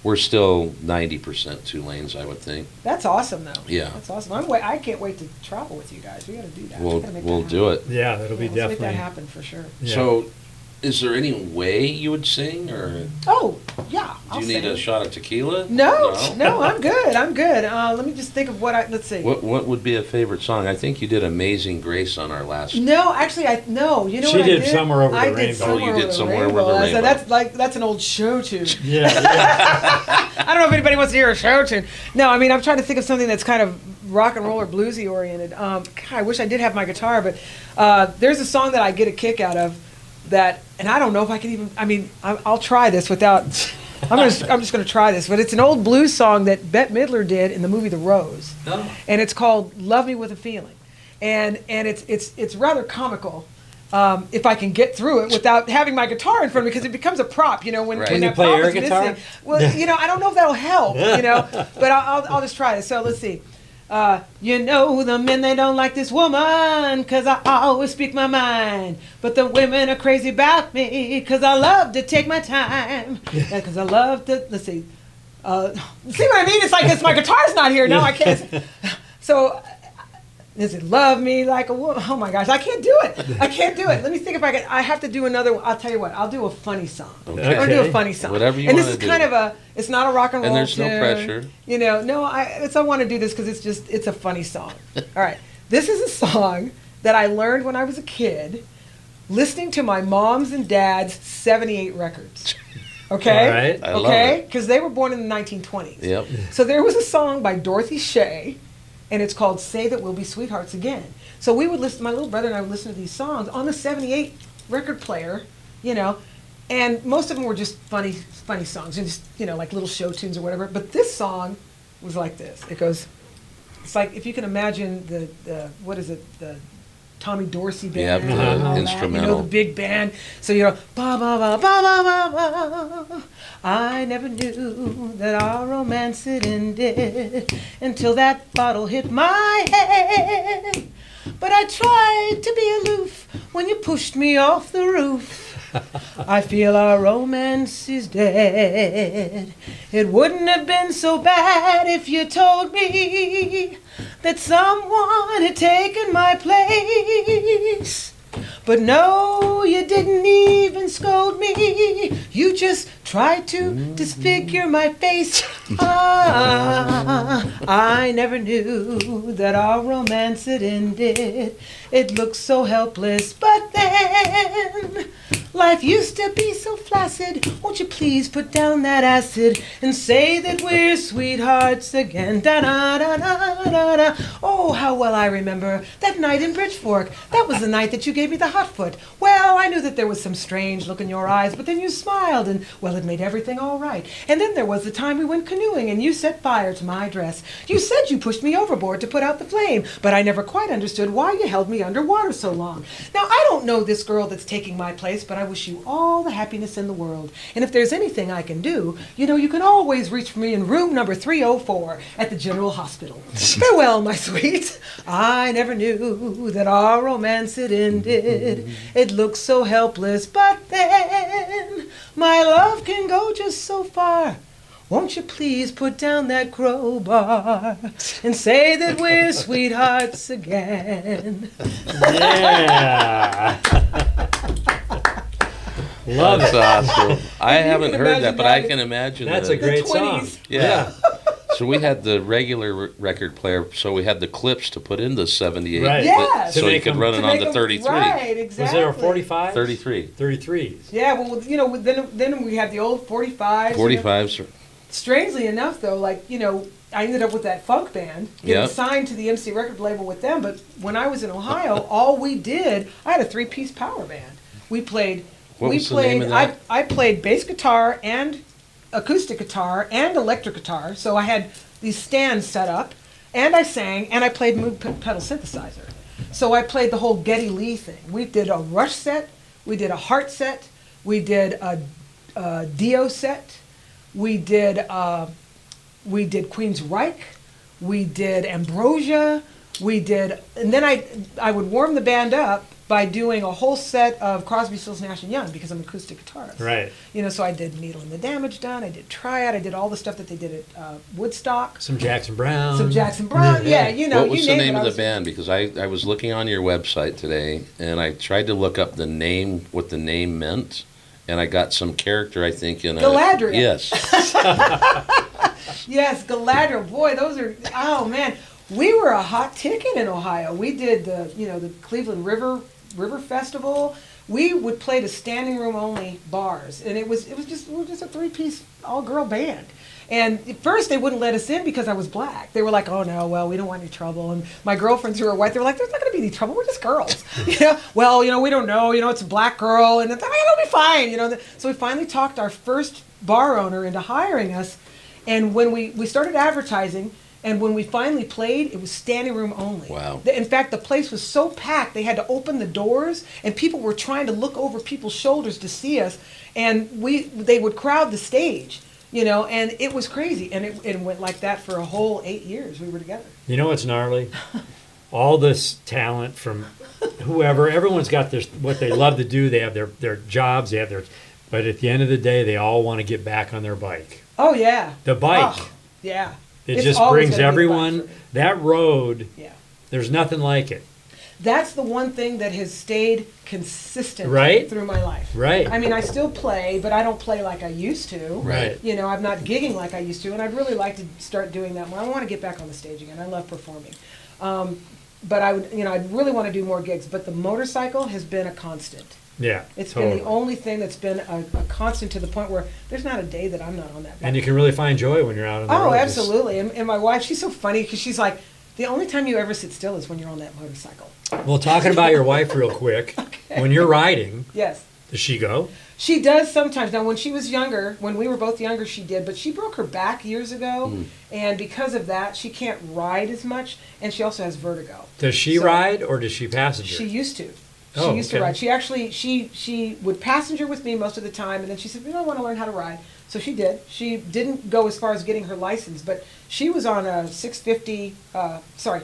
we're still 90% 2 lanes, I would think. That's awesome though. Yeah. That's awesome. I can't wait to travel with you guys. We got to do that. We'll do it. yeah, that'll be Let's make that definitely. happen for sure. Yeah. So, is there any way you would sing, or Oh yeah. do I'll you need sing. a shot of tequila? No, I'm good. Let me just think of let's see. What would be a favorite song? I think you did "Amazing Grace" on our last. No, actually, no. You know She what I did did? Somewhere Over the I Rainbow. did Somewhere Oh, you did Over the Somewhere Over Rainbow. the I said, Rainbow. that's an old show tune. Yeah, yeah. I don't know if anybody wants to hear a show tune. No, I mean I'm trying to think of something that's kind of rock and roll or bluesy oriented. God, I wish I did have my guitar, but there's a song that I get a kick out of that, and I don't know if I can even. I mean, I'll try this without. I'm just going to try this, but it's an old blues song that Bette Midler did in the movie The Rose, and it's called "Love Me with a Feeling," and it's rather comical. If I can get through it without having my guitar in front of me, because it becomes a prop, when, Right. when Can you that play prop air is guitar? missing. Well, I don't know if that'll help, but I'll just try it. So let's see. The men, they don't like this woman, 'cause I always speak my mind. But the women are crazy about me, 'cause I love to take my time. Yeah, 'cause I love to, let's see. See what I mean? It's like my guitar's not here. No, I can't. So Is it love me like a woman? Oh my gosh, I can't do it. I can't do it. Let me think if I can. I have to do another one. I'll tell you what. I'll do a funny song. Okay. Or do a funny song. Whatever you And this wanna is do. kind of a. It's not a rock and roll. And there's no tune. pressure. You know, no. I want to do this because it's a funny song. All right. This is a song that I learned when I was a kid, listening to my mom's and dad's '78 records. Okay. All right. I love Okay. it. Because they were born in the 1920s. Yep. So there was a song by Dorothy Shea, and it's called "Say That We'll Be Sweethearts Again." So we would listen. My little brother and I would listen to these songs on the '78 record player, you know, and most of them were just funny songs, and just like little show tunes or whatever. But this song was like this. It goes. It's like if you can imagine the what is it, the Tommy Dorsey Yep, band, the and all that, instrumental. the big band. So ba ba ba ba ba ba. I never knew that our romance had ended until that bottle hit my head. But I tried to be aloof when you pushed me off the roof. I feel our romance is dead. It wouldn't have been so bad if you told me that someone had taken my place. But no, you didn't even scold me. You just tried to disfigure my face. I never knew that our romance had ended. It looked so helpless, but then life used to be so flaccid. Won't you please put down that acid and say that we're sweethearts again? Da da da da da da. Oh, how well I remember that night in Bridgefork. That was the night that you gave me the hot foot. Well, I knew that there was some strange look in your eyes, but then you smiled, and well, it made everything all right. And then there was the time we went canoeing, and you set fire to my dress. You said you pushed me overboard to put out the flame, but I never quite understood why you held me underwater so long. Now, I don't know this girl that's taking my place, but I wish you all the happiness in the world. And if there's anything I can do, you can always reach for me in room number 304 at the General Hospital. Farewell, my sweet. I never knew that our romance had ended. It looks so helpless, but then my love can go just so far. Won't you please put down that crowbar and say that we're sweethearts again? Yeah. Love That's it. awesome. I haven't can heard imagine that, but that. I can imagine That's the- a great song. 20s. Yeah. So we had the regular record player, so we had the clips to put in the 78. Right. Yes. So To you make could them- run it To on make the them- 33. Right, Was exactly. there a 45? 33. 33s. Yeah, well, then we had the old 45s. 45s. Strangely enough, though, I ended up with that funk band, getting Yep. signed to the MC record label with them. But when I was in Ohio, all we did, I had a 3-piece power band. We played. What we was the played. name of that? I played bass guitar and acoustic guitar and electric guitar. So I had these stands set up, and I sang, and I played mood pedal synthesizer. So I played the whole Geddy Lee thing. We did a Rush set, we did a Heart set, we did a Dio set, we did Queensryche, we did Ambrosia, and then I would warm the band up by doing a whole set of Crosby, Stills, Nash and Young because I'm an acoustic guitarist. Right. So I did Needle and the Damage Done, I did Triad, I did all the stuff that they did at Woodstock. Some Jackson Brown. Some Jackson Brown, yeah, What was you the name name it, of I the band? Because I was looking on your website today, and I tried to look up the name, what the name meant, and I got some character, I think, in a... Galadriel. Yes. Yes, Galadriel. Boy, those are, oh man. We were a hot ticket in Ohio. We did the Cleveland River Festival. We would play to standing room only bars, and we were just a 3-piece all girl band. And at first they wouldn't let us in because I was black. They were like, "Oh no, well we don't want any trouble." And my girlfriends who were white, they were like, "There's not going to be any trouble. We're just girls." Well, we don't know. It's a black girl, and it's, it'll be fine. So we finally talked our first bar owner into hiring us, and when we started advertising. And when we finally played, it was standing room only. Wow. In fact, the place was so packed, they had to open the doors, and people were trying to look over people's shoulders to see us. And they would crowd the stage, and it was crazy. And it went like that for a whole 8 years we were together. You know what's gnarly? All this talent from whoever, everyone's got what they love to do. They have their jobs, but at the end of the day, they all want to get back on their bike. Oh, yeah. The bike. Oh, yeah. It It's just always brings gonna be the bike everyone, for me. that road Yeah. There's nothing like it. That's the one thing that has stayed consistent Right. through my life. Right. I mean, I still play, but I don't play like I used to. Right. You know, I'm not gigging like I used to, and I'd really like to start doing that more. I want to get back on the stage again. I love performing. But I would, you know, I'd really want to do more gigs. But the motorcycle has been a constant. Yeah. It's totally. been the only thing that's been a constant to the point where there's not a day that I'm not on that bike. And you can really find joy when you're out on the road. Oh, Just- absolutely. And my wife, she's so funny because she's like, the only time you ever sit still is when you're on that motorcycle. Well, talking about your wife real quick, when you're riding, Yes. does she go? She does sometimes. Now, when she was younger, when we were both younger, she did, but she broke her back years ago, and because of that, she can't ride as much, and she also has vertigo. Does she So- ride or does she passenger? She used to. She Oh, used to okay. ride. She actually, she would passenger with me most of the time, and then she said, you know, I want to learn how to ride. So she did. She didn't go as far as getting her license, but she was on a 650, sorry,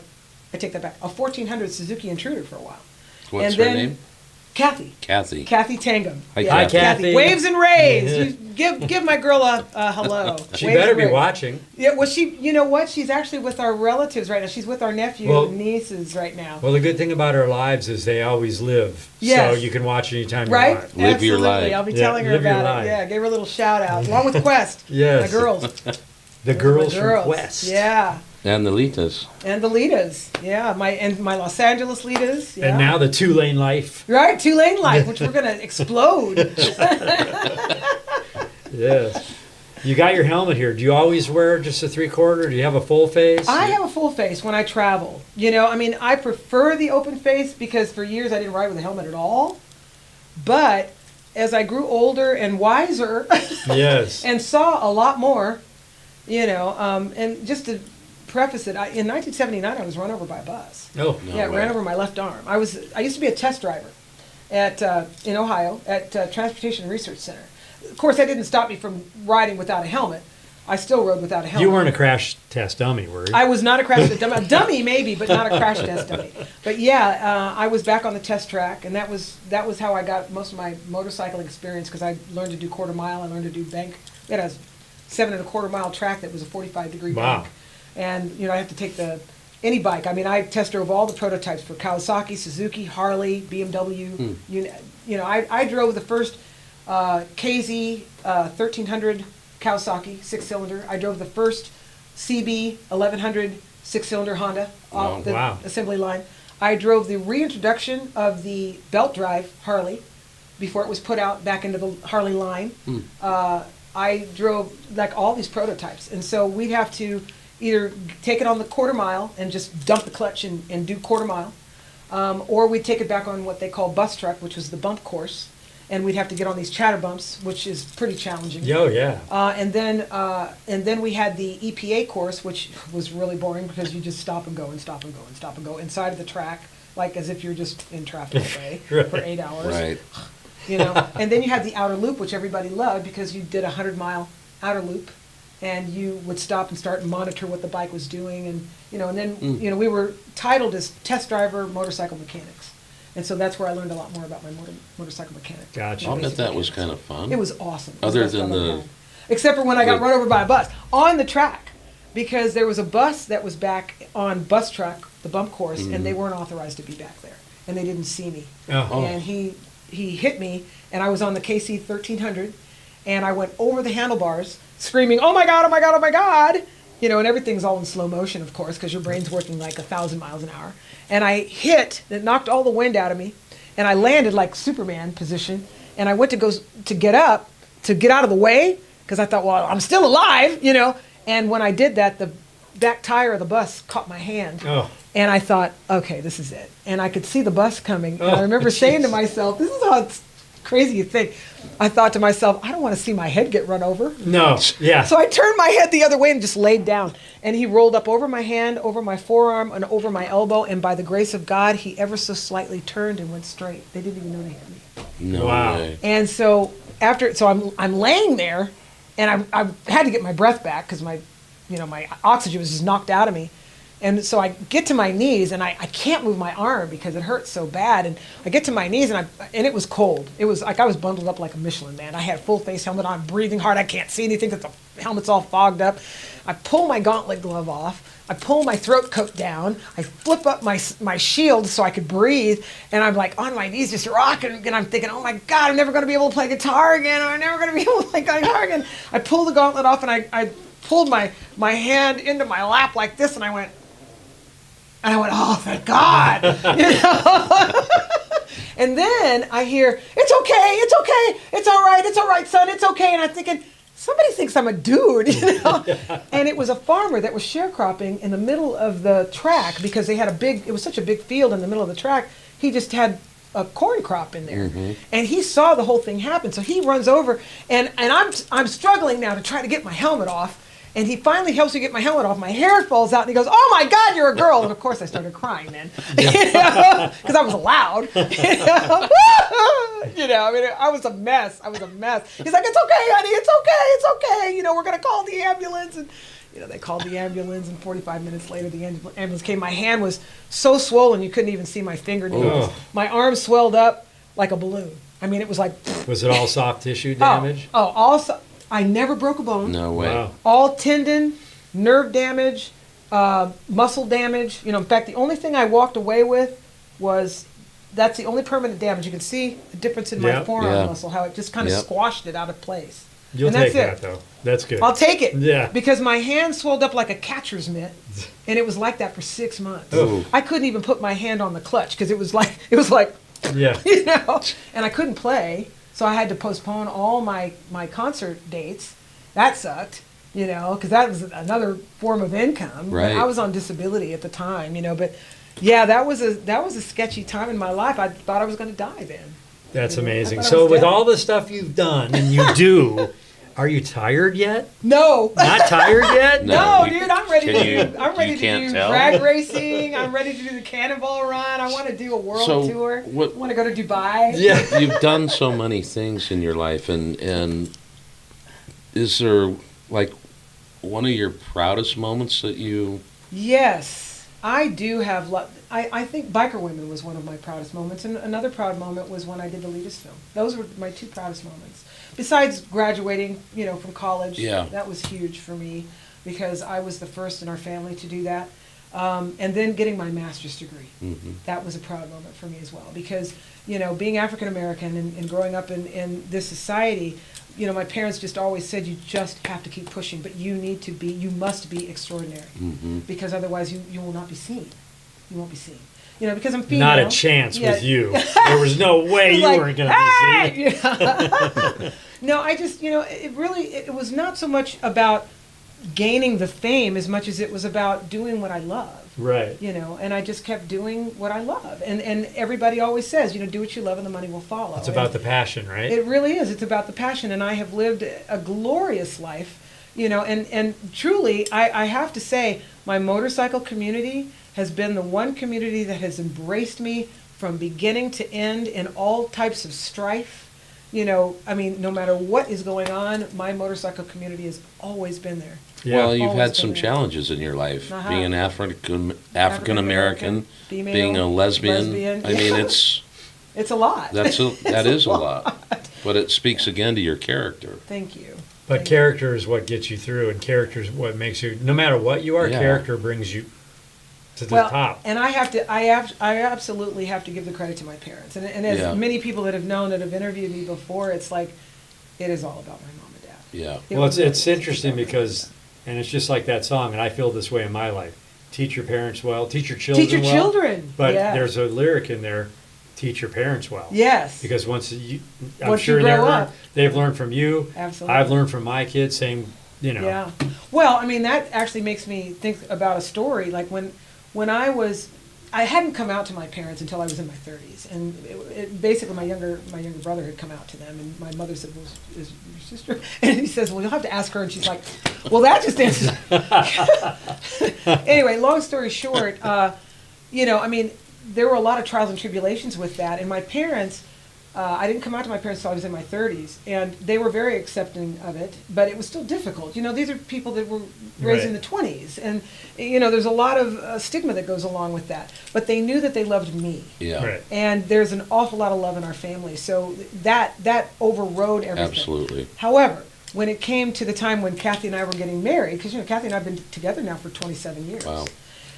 I take that back, a 1400 Suzuki Intruder for a while. What's And her then- name? Kathy. Kathy. Kathy Tangum. Hi, Hi, Kathy. Waves and rays. You give my girl a hello. She Waves better and be rays. watching. Yeah, well, you know what? She's actually with our relatives right now. She's with our nephew Well- and nieces right now. Well, the good thing about our lives is they always live. Yes. So you can watch anytime you Right? want. Live your Absolutely. life. I'll be Yeah, telling her live your about life. it. Yeah, gave her a little shout out along with Quest. Yes. My girls. The Those are girls my from Quest. Yeah. And the Litas. And the Litas. Yeah. My Los Angeles Litas. Yeah. And now the 2-lane life. Right, 2LaneLIVE, which we're gonna explode. Yes. You got your helmet here. Do you always wear just a 3/4? Do you have a full face? I have a full face when I travel. You know, I mean, I prefer the open face because for years I didn't ride with a helmet at all. But as I grew older and wiser Yes. and saw a lot more, you know, and just to preface it, in 1979 I was run over by a bus. Oh. No Yeah, it way. ran over my left arm. I used to be a test driver at in Ohio at Transportation Research Center. Of course, that didn't stop me from riding without a helmet. I still rode without a helmet. You weren't a crash test dummy, were you? I was not a crash test dummy. A dummy maybe, but not a crash test dummy. But yeah, I was back on the test track, and that was how I got most of my motorcycling experience because I learned to do quarter mile. I learned to do bank. We had a 7 1/4 mile track that was a 45-degree Wow. bank, and you know I have to take any bike. I mean, I test drove all the prototypes for Kawasaki, Suzuki, Harley, BMW. You know, I drove the first KZ 1300 Kawasaki 6-cylinder. I drove the first CB 1100 6-cylinder Honda off Wow. the Wow. assembly line. I drove the reintroduction of the belt drive Harley before it was put out back into the Harley line. I drove like all these prototypes, and so we'd have to either take it on the quarter mile and just dump the clutch and do quarter mile, or we'd take it back on what they call bus truck, which was the bump course, and we'd have to get on these chatter bumps, which is pretty challenging. Yo, yeah. And then we had the EPA course, which was really boring because you just stop and go and stop and go and stop and go inside of the track, like as if you're just in traffic all day Right. for 8 hours. Right. You know, and then you had the outer loop, which everybody loved because you did a 100-mile outer loop, and you would stop and start and monitor what the bike was doing, and you know, and then you know we were titled as test driver motorcycle mechanics, and so that's where I learned a lot more about my motorcycle mechanic. Gotcha. I'll bet basic that was mechanics. kind of fun. It was awesome. It was Other the best than fun I've the- had. Except for when I got the- run over by a bus on the track, because there was a bus that was back on bus track, the bump course, and they weren't authorized to be back there, and they didn't see me. Oh. And he hit me, and I was on the KC 1300, and I went over the handlebars, screaming, "Oh my God! Oh my God! Oh my God!" You know, and everything's all in slow motion, of course, because your brain's working like 1,000 miles an hour. And I hit, it knocked all the wind out of me, and I landed like Superman position, and I went to get up, to get out of the way, because I thought, well, I'm still alive, you know. And when I did that, the back tire of the bus caught my hand. Oh. And I thought, okay, this is it. And I could see the bus coming. And Oh, I remember saying to jeez. myself, this is how it's crazy you think. I thought to myself, I don't want to see my head get run over. No. Yeah. So I turned my head the other way and just laid down. And he rolled up over my hand, over my forearm, and over my elbow. And by the grace of God, he ever so slightly turned and went straight. They didn't even know they hit me. No Wow. way. And so I'm laying there, and I had to get my breath back because my oxygen was just knocked out of me. And so I get to my knees, and I can't move my arm because it hurts so bad. And I get to my knees, and it was cold. It was like I was bundled up like a Michelin man. I had full face helmet on, breathing hard. I can't see anything because the helmet's all fogged up. I pull my gauntlet glove off. I pull my throat coat down. I flip up my shield so I could breathe. And I'm like on my knees just rocking. And I'm thinking, oh my God, I'm never going to be able to play guitar again. I'm never going to be able to play guitar again. I pulled the gauntlet off and I pulled my hand into my lap like this. And I went, oh, thank God. You know? And then I hear, it's okay, it's all right, son, it's okay. And I'm thinking, somebody thinks I'm a dude, you know? And it was a farmer that was sharecropping in the middle of the track because they had it was such a big field in the middle of the track. He just had a corn crop in there. And he saw the whole thing happen. So he runs over and I'm struggling now to try to get my helmet off. And he finally helps me get my helmet off. My hair falls out, and he goes, "Oh my God, you're a girl!" And of course, I started crying then, because I was loud. You know, I mean, I was a mess. He's like, "It's okay, honey. It's okay. You know, we're gonna call the ambulance." And you know, they called the ambulance, and 45 minutes later, the ambulance came. My hand was so swollen, you couldn't even see my fingernails. Oh. My arm swelled up like a balloon. I mean, it was like. Was it all soft tissue damage? I never broke a bone. No way. Wow. All tendon, nerve damage, muscle damage. You know, in fact, the only thing I walked away with was that's the only permanent damage. You can see the difference in my forearm muscle, how it just kind of squashed it out of place. You'll and take that's that, though. That's good. I'll take it. Yeah. Because my hand swelled up like a catcher's mitt, and it was like that for 6 months. Ooh. I couldn't even put my hand on the clutch because it was like, Yeah. you know, and I couldn't play. So I had to postpone all my concert dates. That sucked, you know, because that was another form of income. Right. I was on disability at the time, you know, but yeah, that was a sketchy time in my life. I thought I was going to die then. That's You know, I amazing. thought I So was with dead. all the stuff you've done and you do, are you tired yet? No. Not tired yet? No, you- dude, I'm ready can to you- do. I'm ready you to can't do tell? drag racing. I'm ready to do the cannonball run. I want to do a world So, tour. what- I want to go to Dubai. Yeah. You've done so many things in your life, and is there like one of your proudest moments that you? Yes, I do have. I think Biker Women was one of my proudest moments, and another proud moment was when I did the Litas film. Those were my two proudest moments. Besides graduating, you know, from college, Yeah. that was huge for me because I was the first in our family to do that. And then getting my master's degree, that was a proud moment for me as well because, you know, being African American and growing up in this society, you know, my parents just always said you just have to keep pushing, but you must be extraordinary because otherwise you will not be seen. You won't be seen. You know, because I'm female. Not a chance Yeah. with you. There was no way you Like, weren't going to be seen. "Hey!" No, I just, you know, it was not so much about gaining the fame as much as it was about doing what I love. Right. You know, and I just kept doing what I love. And everybody always says, you know, do what you love and the money will follow. It's about the passion, right? It really is. It's about the passion. And I have lived a glorious life, you know, and truly, I have to say, my motorcycle community has been the one community that has embraced me from beginning to end in all types of strife. You know, I mean, no matter what is going on, my motorcycle community has always been there. Yeah. Well, you've Always had been some there. challenges in your life, Uh-huh. being an African American, female, being a lesbian. I mean, It's a lot. that is a lot. lot, but it speaks again to your character. Thank you. But Thank you. character is what gets you through, and character is what makes you, no matter what you are, Yeah. character brings you to the Well, top. and I absolutely have to give the credit to my parents. And as Yeah. many people that have known that have interviewed me before, it's like, it is all about my mom and dad. Yeah. It Well, really it's is. interesting because, and it's just like that song, and I feel this way in my life. Teach your parents well, teach your children Teach your well. children. But Yes. there's a lyric in there, teach your parents well. Yes. Because I'm Once you sure grow they've up. learned from you. Absolutely. I've learned from my kids, same, you know. Yeah. Well, I mean, that actually makes me think about a story. Like when I hadn't come out to my parents until I was in my 30s, and basically my younger brother had come out to them, and my mother said, "Well, is your sister?" And he says, "Well, you'll have to ask her." And she's like, "Well, that just answers." Anyway, long story short, you know, I mean, there were a lot of trials and tribulations with that, and my parents. I didn't come out to my parents until I was in my 30s, and they were very accepting of it, but it was still difficult. You know, these are people that were raised in the 20s, and, you know, there's a lot of stigma that goes along with that. But they knew that they loved me, Yeah. Right. and there's an awful lot of love in our family, so that overrode everything. Absolutely. However, when it came to the time when Kathy and I were getting married, because, Kathy and I have been together now for 27 years. Wow.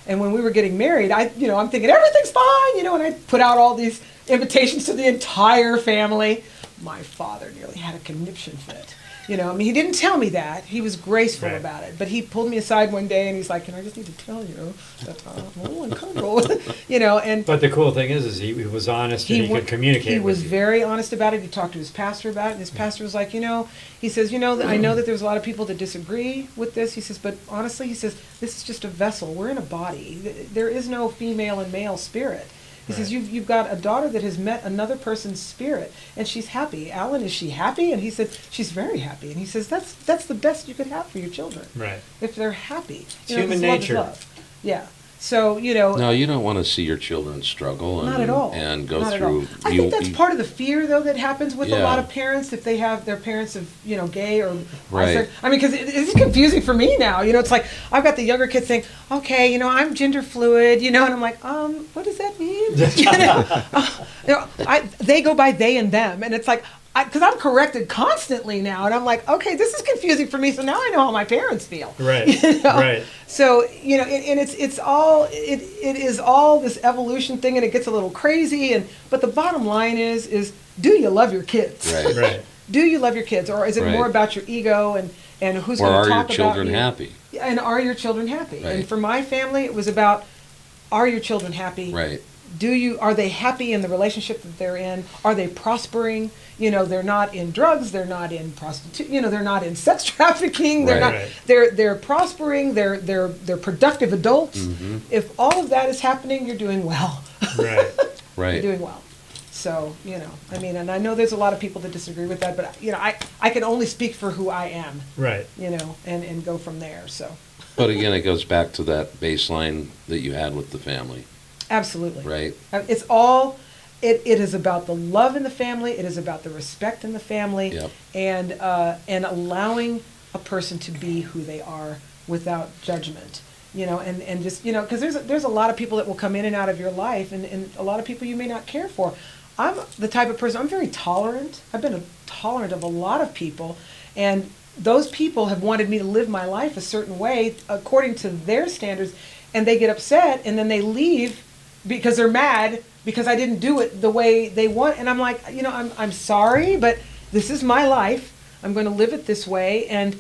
And when we were getting married, I'm thinking everything's fine, and I put out all these invitations to the entire family. My father nearly had a conniption fit. He didn't tell me that. He was graceful Right. about it. But he pulled me aside one day and he's like, I just need to tell you that I'm a little uncomfortable. And But the cool thing is he was honest and he wa- could communicate He with was you. very honest about it. He talked to his pastor about it, and his pastor was like, he says, I know that there's a lot of people that disagree with this. He says, but honestly, he says, this is just a vessel. We're in a body. There is no female and male spirit. He says, Right. you've got a daughter that has met another person's spirit, and she's happy. Alan, is she happy? And he said, she's very happy. And he says, that's the best you could have for your children. Right. If they're happy. It's human 'cause love is nature. love. Yeah. So, No, you don't want to see your children struggle and, not at all. and go Not at all. through. I think that's part of the fear, though, that happens with a Yeah. lot of parents if they have their parents of gay or Right. I mean, because it's confusing for me now. It's like I've got the younger kids saying, "Okay, I'm gender fluid," and I'm like, what does that mean? They go by they and them, and it's like. Because I'm corrected constantly now, and I'm like, okay, this is confusing for me. So now I know how my parents feel. Right. Right. So and it is all this evolution thing, and it gets a little crazy. But the bottom line is do you love your kids? Right. Right. Do you love your kids, or is it Right. more about your ego and who's Or going are to your talk about children you? happy? And are your children happy? Right. And for my family, it was about are your children happy? Right. Are they happy in the relationship that they're in? Are they prospering? They're not in drugs, they're not in prostitution, they're not in sex trafficking, they're Right. not Right. they're prospering, they're productive adults. Mm-hmm. If all of that is happening, you're doing well. Right. Right. You're doing well. So, and I know there's a lot of people that disagree with that, but I can only speak for who I am, Right. and go from there. So, But again, it goes back to that baseline that you had with the family, absolutely. right? It's all, it is about the love in the family. It is about the respect in the family, Yep. and allowing a person to be who they are without judgment. And just because there's a lot of people that will come in and out of your life, and a lot of people you may not care for. I'm the type of person, I'm very tolerant. I've been tolerant of a lot of people, and those people have wanted me to live my life a certain way according to their standards, and they get upset and then they leave because they're mad because I didn't do it the way they want. And I'm like, I'm sorry, but this is my life. I'm going to live it this way, and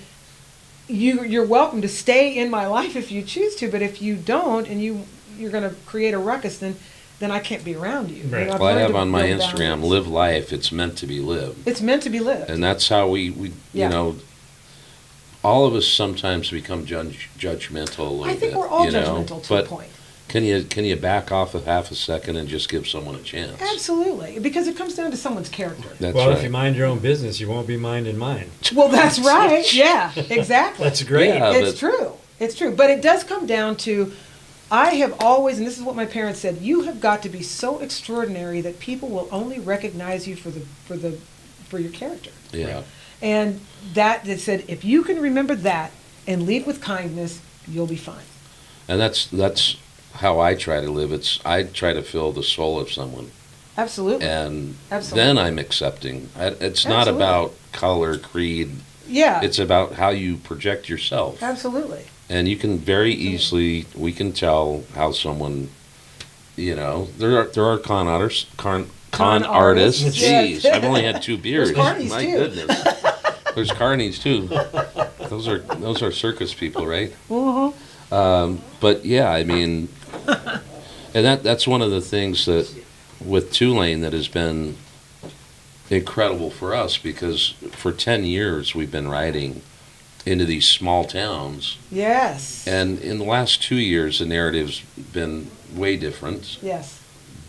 you're welcome to stay in my life if you choose to. But if you don't, and you're going to create a ruckus, then I can't be around you. Right. I've Well, I learned have to on my build Instagram, boundaries. live life, it's meant to be lived. It's meant to be lived. And that's how we Yeah. all of us sometimes become judgmental a little bit. I think we're all you know, judgmental to a but point. Can you back off a half a second and just give someone a chance? Absolutely, because it comes down to someone's character. That's Well, right. if you mind your own business, you won't be minding mine. Well, that's right. Yeah, exactly. That's great. Yeah. It's but- true. It's true. But it does come down to, I have always, and this is what my parents said, you have got to be so extraordinary that people will only recognize you for your character. Yeah. And they said, if you can remember that and lead with kindness, you'll be fine. And that's how I try to live. I try to fill the soul of someone, Absolutely. and Absolutely. then I'm accepting. It's not Absolutely. about color, creed. Yeah. It's about how you project yourself. Absolutely. And you can very easily, we can tell how someone, there are con artists. Con Con artists. artists, Jeez, yes. I've only had 2 beers. There's carnies, My too. goodness. There's carnies too. Those are circus people, right? Uh-huh. But yeah, I mean, and that's one of the things that with 2Lane that has been incredible for us, because for 10 years we've been riding into these small towns, Yes. and in the last 2 years the narrative's been way different. Yes.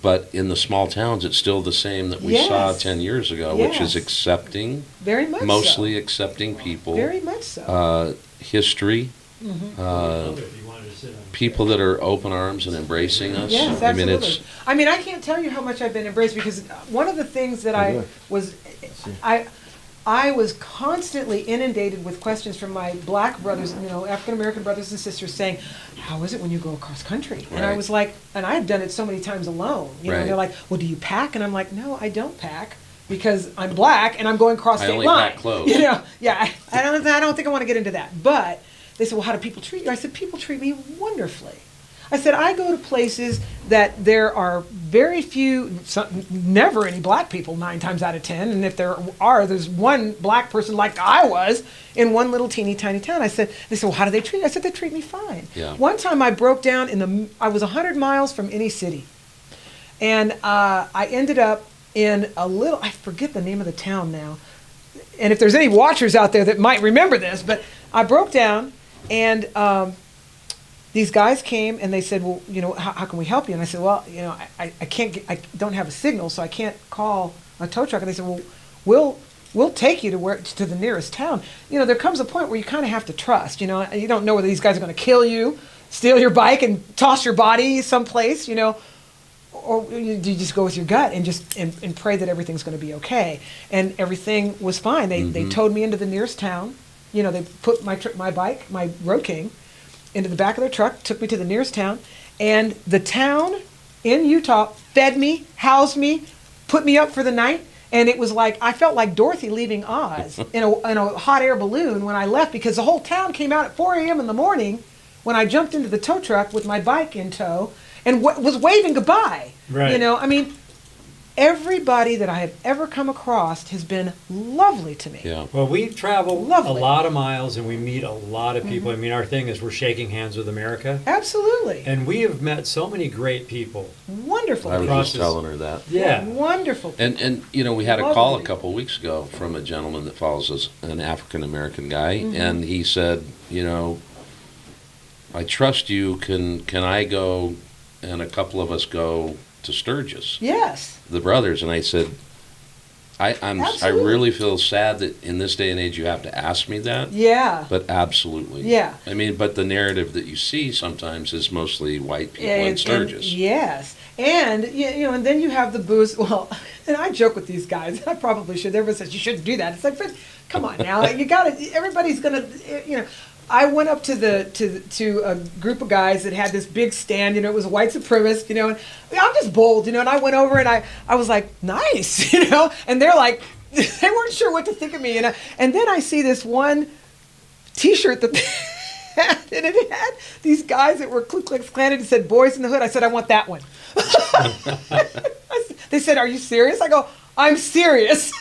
But in the small towns, it's still the same that we saw Yes. 10 years ago, which is Yes. accepting, Very much mostly accepting people, so. Very much so. history, people that are open arms and embracing us. Yes, I mean, absolutely. I can't tell you how much I've been embraced, because one of the things that I was constantly inundated with questions from my black brothers, African American brothers and sisters saying, how is it when you go across country? And I Right. was like, and I had done it so many times alone. Right. They're like, well, do you pack? And I'm like, no, I don't pack. because I'm black and I'm going across I state only line. pack clothes. You know, yeah. I don't think I want to get into that. But they said, well, how do people treat you? I said, people treat me wonderfully. I said, I go to places that there are very few, never any black people 9 times out of 10. And if there are, there's one black person like I was in one little teeny tiny town. They said, well, how do they treat you? I said, they treat me fine. Yeah. One time I broke down I was 100 miles from any city. And I ended up in I forget the name of the town now. And if there's any watchers out there that might remember this, but I broke down and these guys came and they said, well, you know, how can we help you? And I said, well, you know, I don't have a signal, so I can't call a tow truck. And they said, well, we'll take you to the nearest town. You know, there comes a point where you kind of have to trust, you know, you don't know whether these guys are going to kill you, steal your bike and toss your body someplace, you know, or do you just go with your gut and just and pray that everything's going to be okay? And everything was fine. They towed me into the nearest town. You know, they put my bike, my Road King, into the back of their truck, took me to the nearest town, and the town in Utah fed me, housed me, put me up for the night, and it was like, I felt like Dorothy leaving Oz in a hot air balloon when I left, because the whole town came out at 4 a.m. in the morning when I jumped into the tow truck with my bike in tow and was waving goodbye. Right. You know, I mean, everybody that I have ever come across has been lovely to me. Yeah. Well, we travel Lovely. a lot of miles and we meet a lot of people. I mean, our thing is we're shaking hands with America. Absolutely. And we have met so many great people. Wonderful. I was people. just telling her that. Yeah. Wonderful. people. And you know, we had a call a Lovely. couple weeks ago from a gentleman that follows us, an African American guy, Mm-hmm. and he said, you know, I trust you. Can I go? And a couple of us go to Sturgis, Yes. the brothers. And I said, I Absolutely. really feel sad that in this day and age you have to ask me that. Yeah. But absolutely. Yeah. I mean, but the narrative that you see sometimes is mostly white people in And- Sturgis. yes. And, you know, and then you have the booze. Well, and I joke with these guys. I probably should. Everyone says, you shouldn't do that. It's like, but come on now. You got to, everybody's going to, you know. I went up to a group of guys that had this big stand, you know, it was a white supremacist, you know, and I'm just bold, you know, and I went over and I was like, nice, you know, and they're like, they weren't sure what to think of me, and then I see this one T-shirt that they had, and it had these guys that were Ku Klux Klan and it said Boys in the Hood. I said, I want that one. They said, are you serious? I go, I'm serious.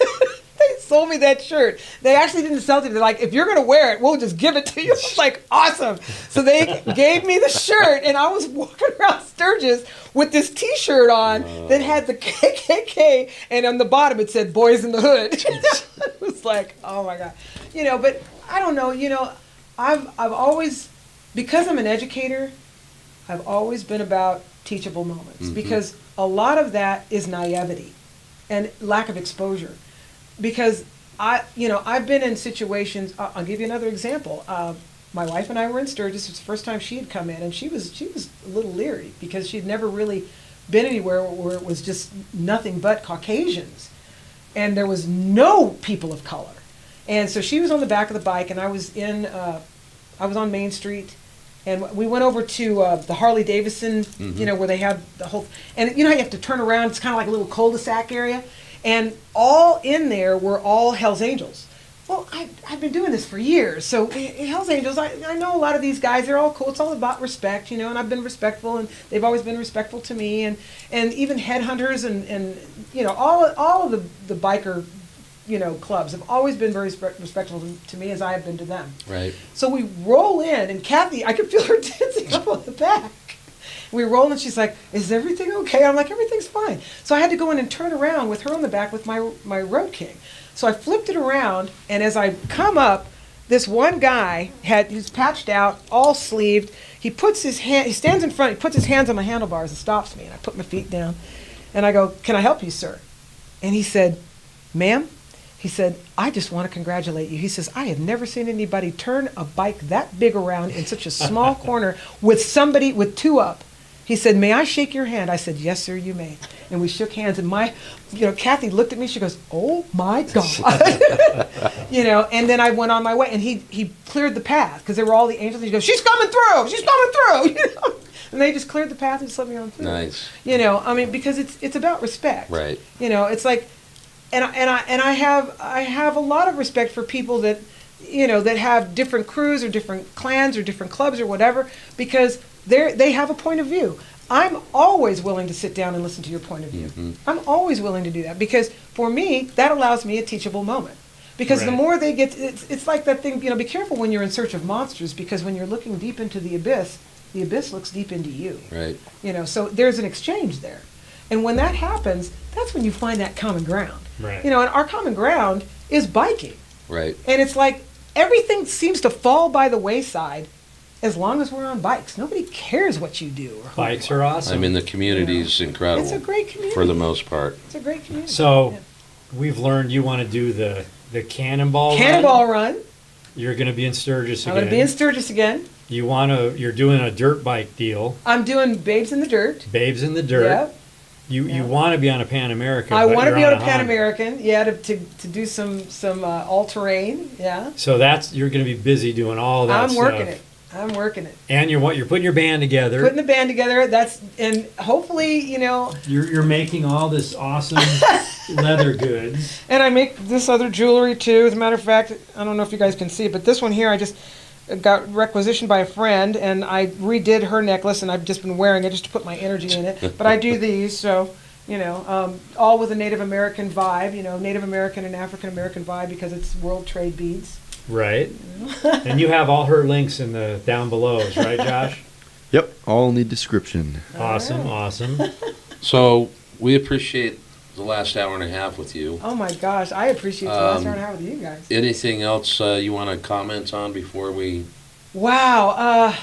They sold me that shirt. They actually didn't sell it to me. They're like, if you're going to wear it, we'll just give it to you. I was like, awesome. So they gave me the shirt, and I was walking around Sturgis with this T-shirt on that had the KKK, and on the bottom it said Boys in the Hood. It was like, oh, my God. You know, but I don't know. You know, I've always, because I'm an educator, I've always been about teachable moments, because a lot of that is naivety and lack of exposure. Because I've been in situations. I'll give you another example. My wife and I were in Sturgis. It was the first time she had come in, and she was a little leery because she'd never really been anywhere where it was just nothing but Caucasians, and there was no people of color. And so she was on the back of the bike, and I was on Main Street, and we went over to the Harley Davidson, you know, where they have the whole, and you know how you have to turn around. It's kind of like a little cul-de-sac area. And all in there were all Hell's Angels. Well, I've been doing this for years. So Hell's Angels, I know a lot of these guys. They're all cool. It's all about respect, you know, and I've been respectful, and they've always been respectful to me. And even headhunters and you know, all of the biker, you know, clubs have always been very respectful to me as I have been to them. Right. So we roll in, and Kathy, I could feel her dancing up on the back. We roll and she's like, is everything okay? I'm like, everything's fine. So I had to go in and turn around with her on the back with my Road King. So I flipped it around, and as I come up, this one guy he's patched out, all sleeved. He stands in front, he puts his hands on my handlebars and stops me, and I put my feet down. And I go, can I help you, sir? And he said, ma'am, he said, I just want to congratulate you. He says, I have never seen anybody turn a bike that big around in such a small corner with somebody with two up. He said, may I shake your hand? I said, yes, sir, you may. And we shook hands, and Kathy looked at me, she goes, oh my God. You know, and then I went on my way, and he cleared the path, because there were all the angels, and he goes, she's coming through, you know. And they just cleared the path and just let me on through. Nice. You know, I mean, because it's about respect. Right. You know, it's like, I have a lot of respect for people that, that have different crews or different clans or different clubs or whatever, because they have a point of view. I'm always willing to sit down and listen to your point of view. Mm-hmm. I'm always willing to do that, because for me, that allows me a teachable moment. Because the Right. more they get, it's like that thing, be careful when you're in search of monsters, because when you're looking deep into the abyss looks deep into you. Right. So there's an exchange there. And when that happens, that's when you find that common ground. Right. And our common ground is biking. Right. And it's like everything seems to fall by the wayside as long as we're on bikes. Nobody cares what you do. Or who Bikes you are awesome. I mean, the community's incredible. It's a great community. For the most part. It's a great community. So Yeah. we've learned you want to do the cannonball. Cannonball Run. run. You're going to be in Sturgis I'm again. going to be in Sturgis again. You're doing a dirt bike deal. I'm doing Babes in the Dirt. Babes in the dirt. Yep. You Yeah. want to be on a Pan American. I but want to you're be on a Honda. Pan American. Yeah, to do some all terrain. Yeah. So you're going to be busy doing all that I'm stuff. working it. I'm working it. And you're putting your band together. Putting the band together. And hopefully, You're making all this awesome leather goods. and I make this other jewelry too. As a matter of fact, I don't know if you guys can see it, but this one here I just got requisitioned by a friend, and I redid her necklace, and I've just been wearing it just to put my energy in it. But I do these, so all with a Native American vibe. Native American and African American vibe, because it's World Trade beads. Right. And you have all her links in the down belows, right, Josh? Yep, all in the description. Awesome, right. awesome. So we appreciate the last hour and a half with you. Oh my gosh, I appreciate the last hour and a half with you guys. Anything else you want to comment on before we? Wow.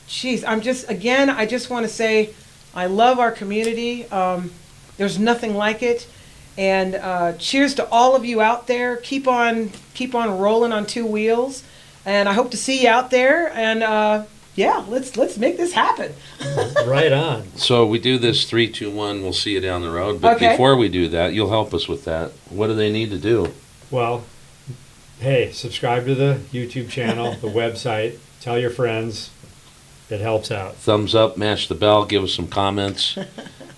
Geez, I just want to say I love our community. There's nothing like it. And cheers to all of you out there. Keep on rolling on two wheels. And I hope to see you out there. And let's make this happen. Right on. So we do this 3, 2, 1. We'll see you down the road. But Okay. before we do that, you'll help us with that. What do they need to do? Well, hey, subscribe to the YouTube channel, the website. Tell your friends. It helps out. Thumbs up, mash the bell, give us some comments,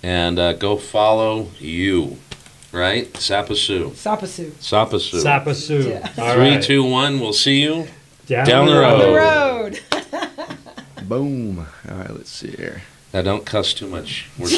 and go follow you. Right? Sapasu. Sapasu. Sapasu. Sapasu. Yeah. All 3, right. 2, 1. We'll see you. Down the On the road. road. Boom. All right, let's see here. Now don't cuss too much. We're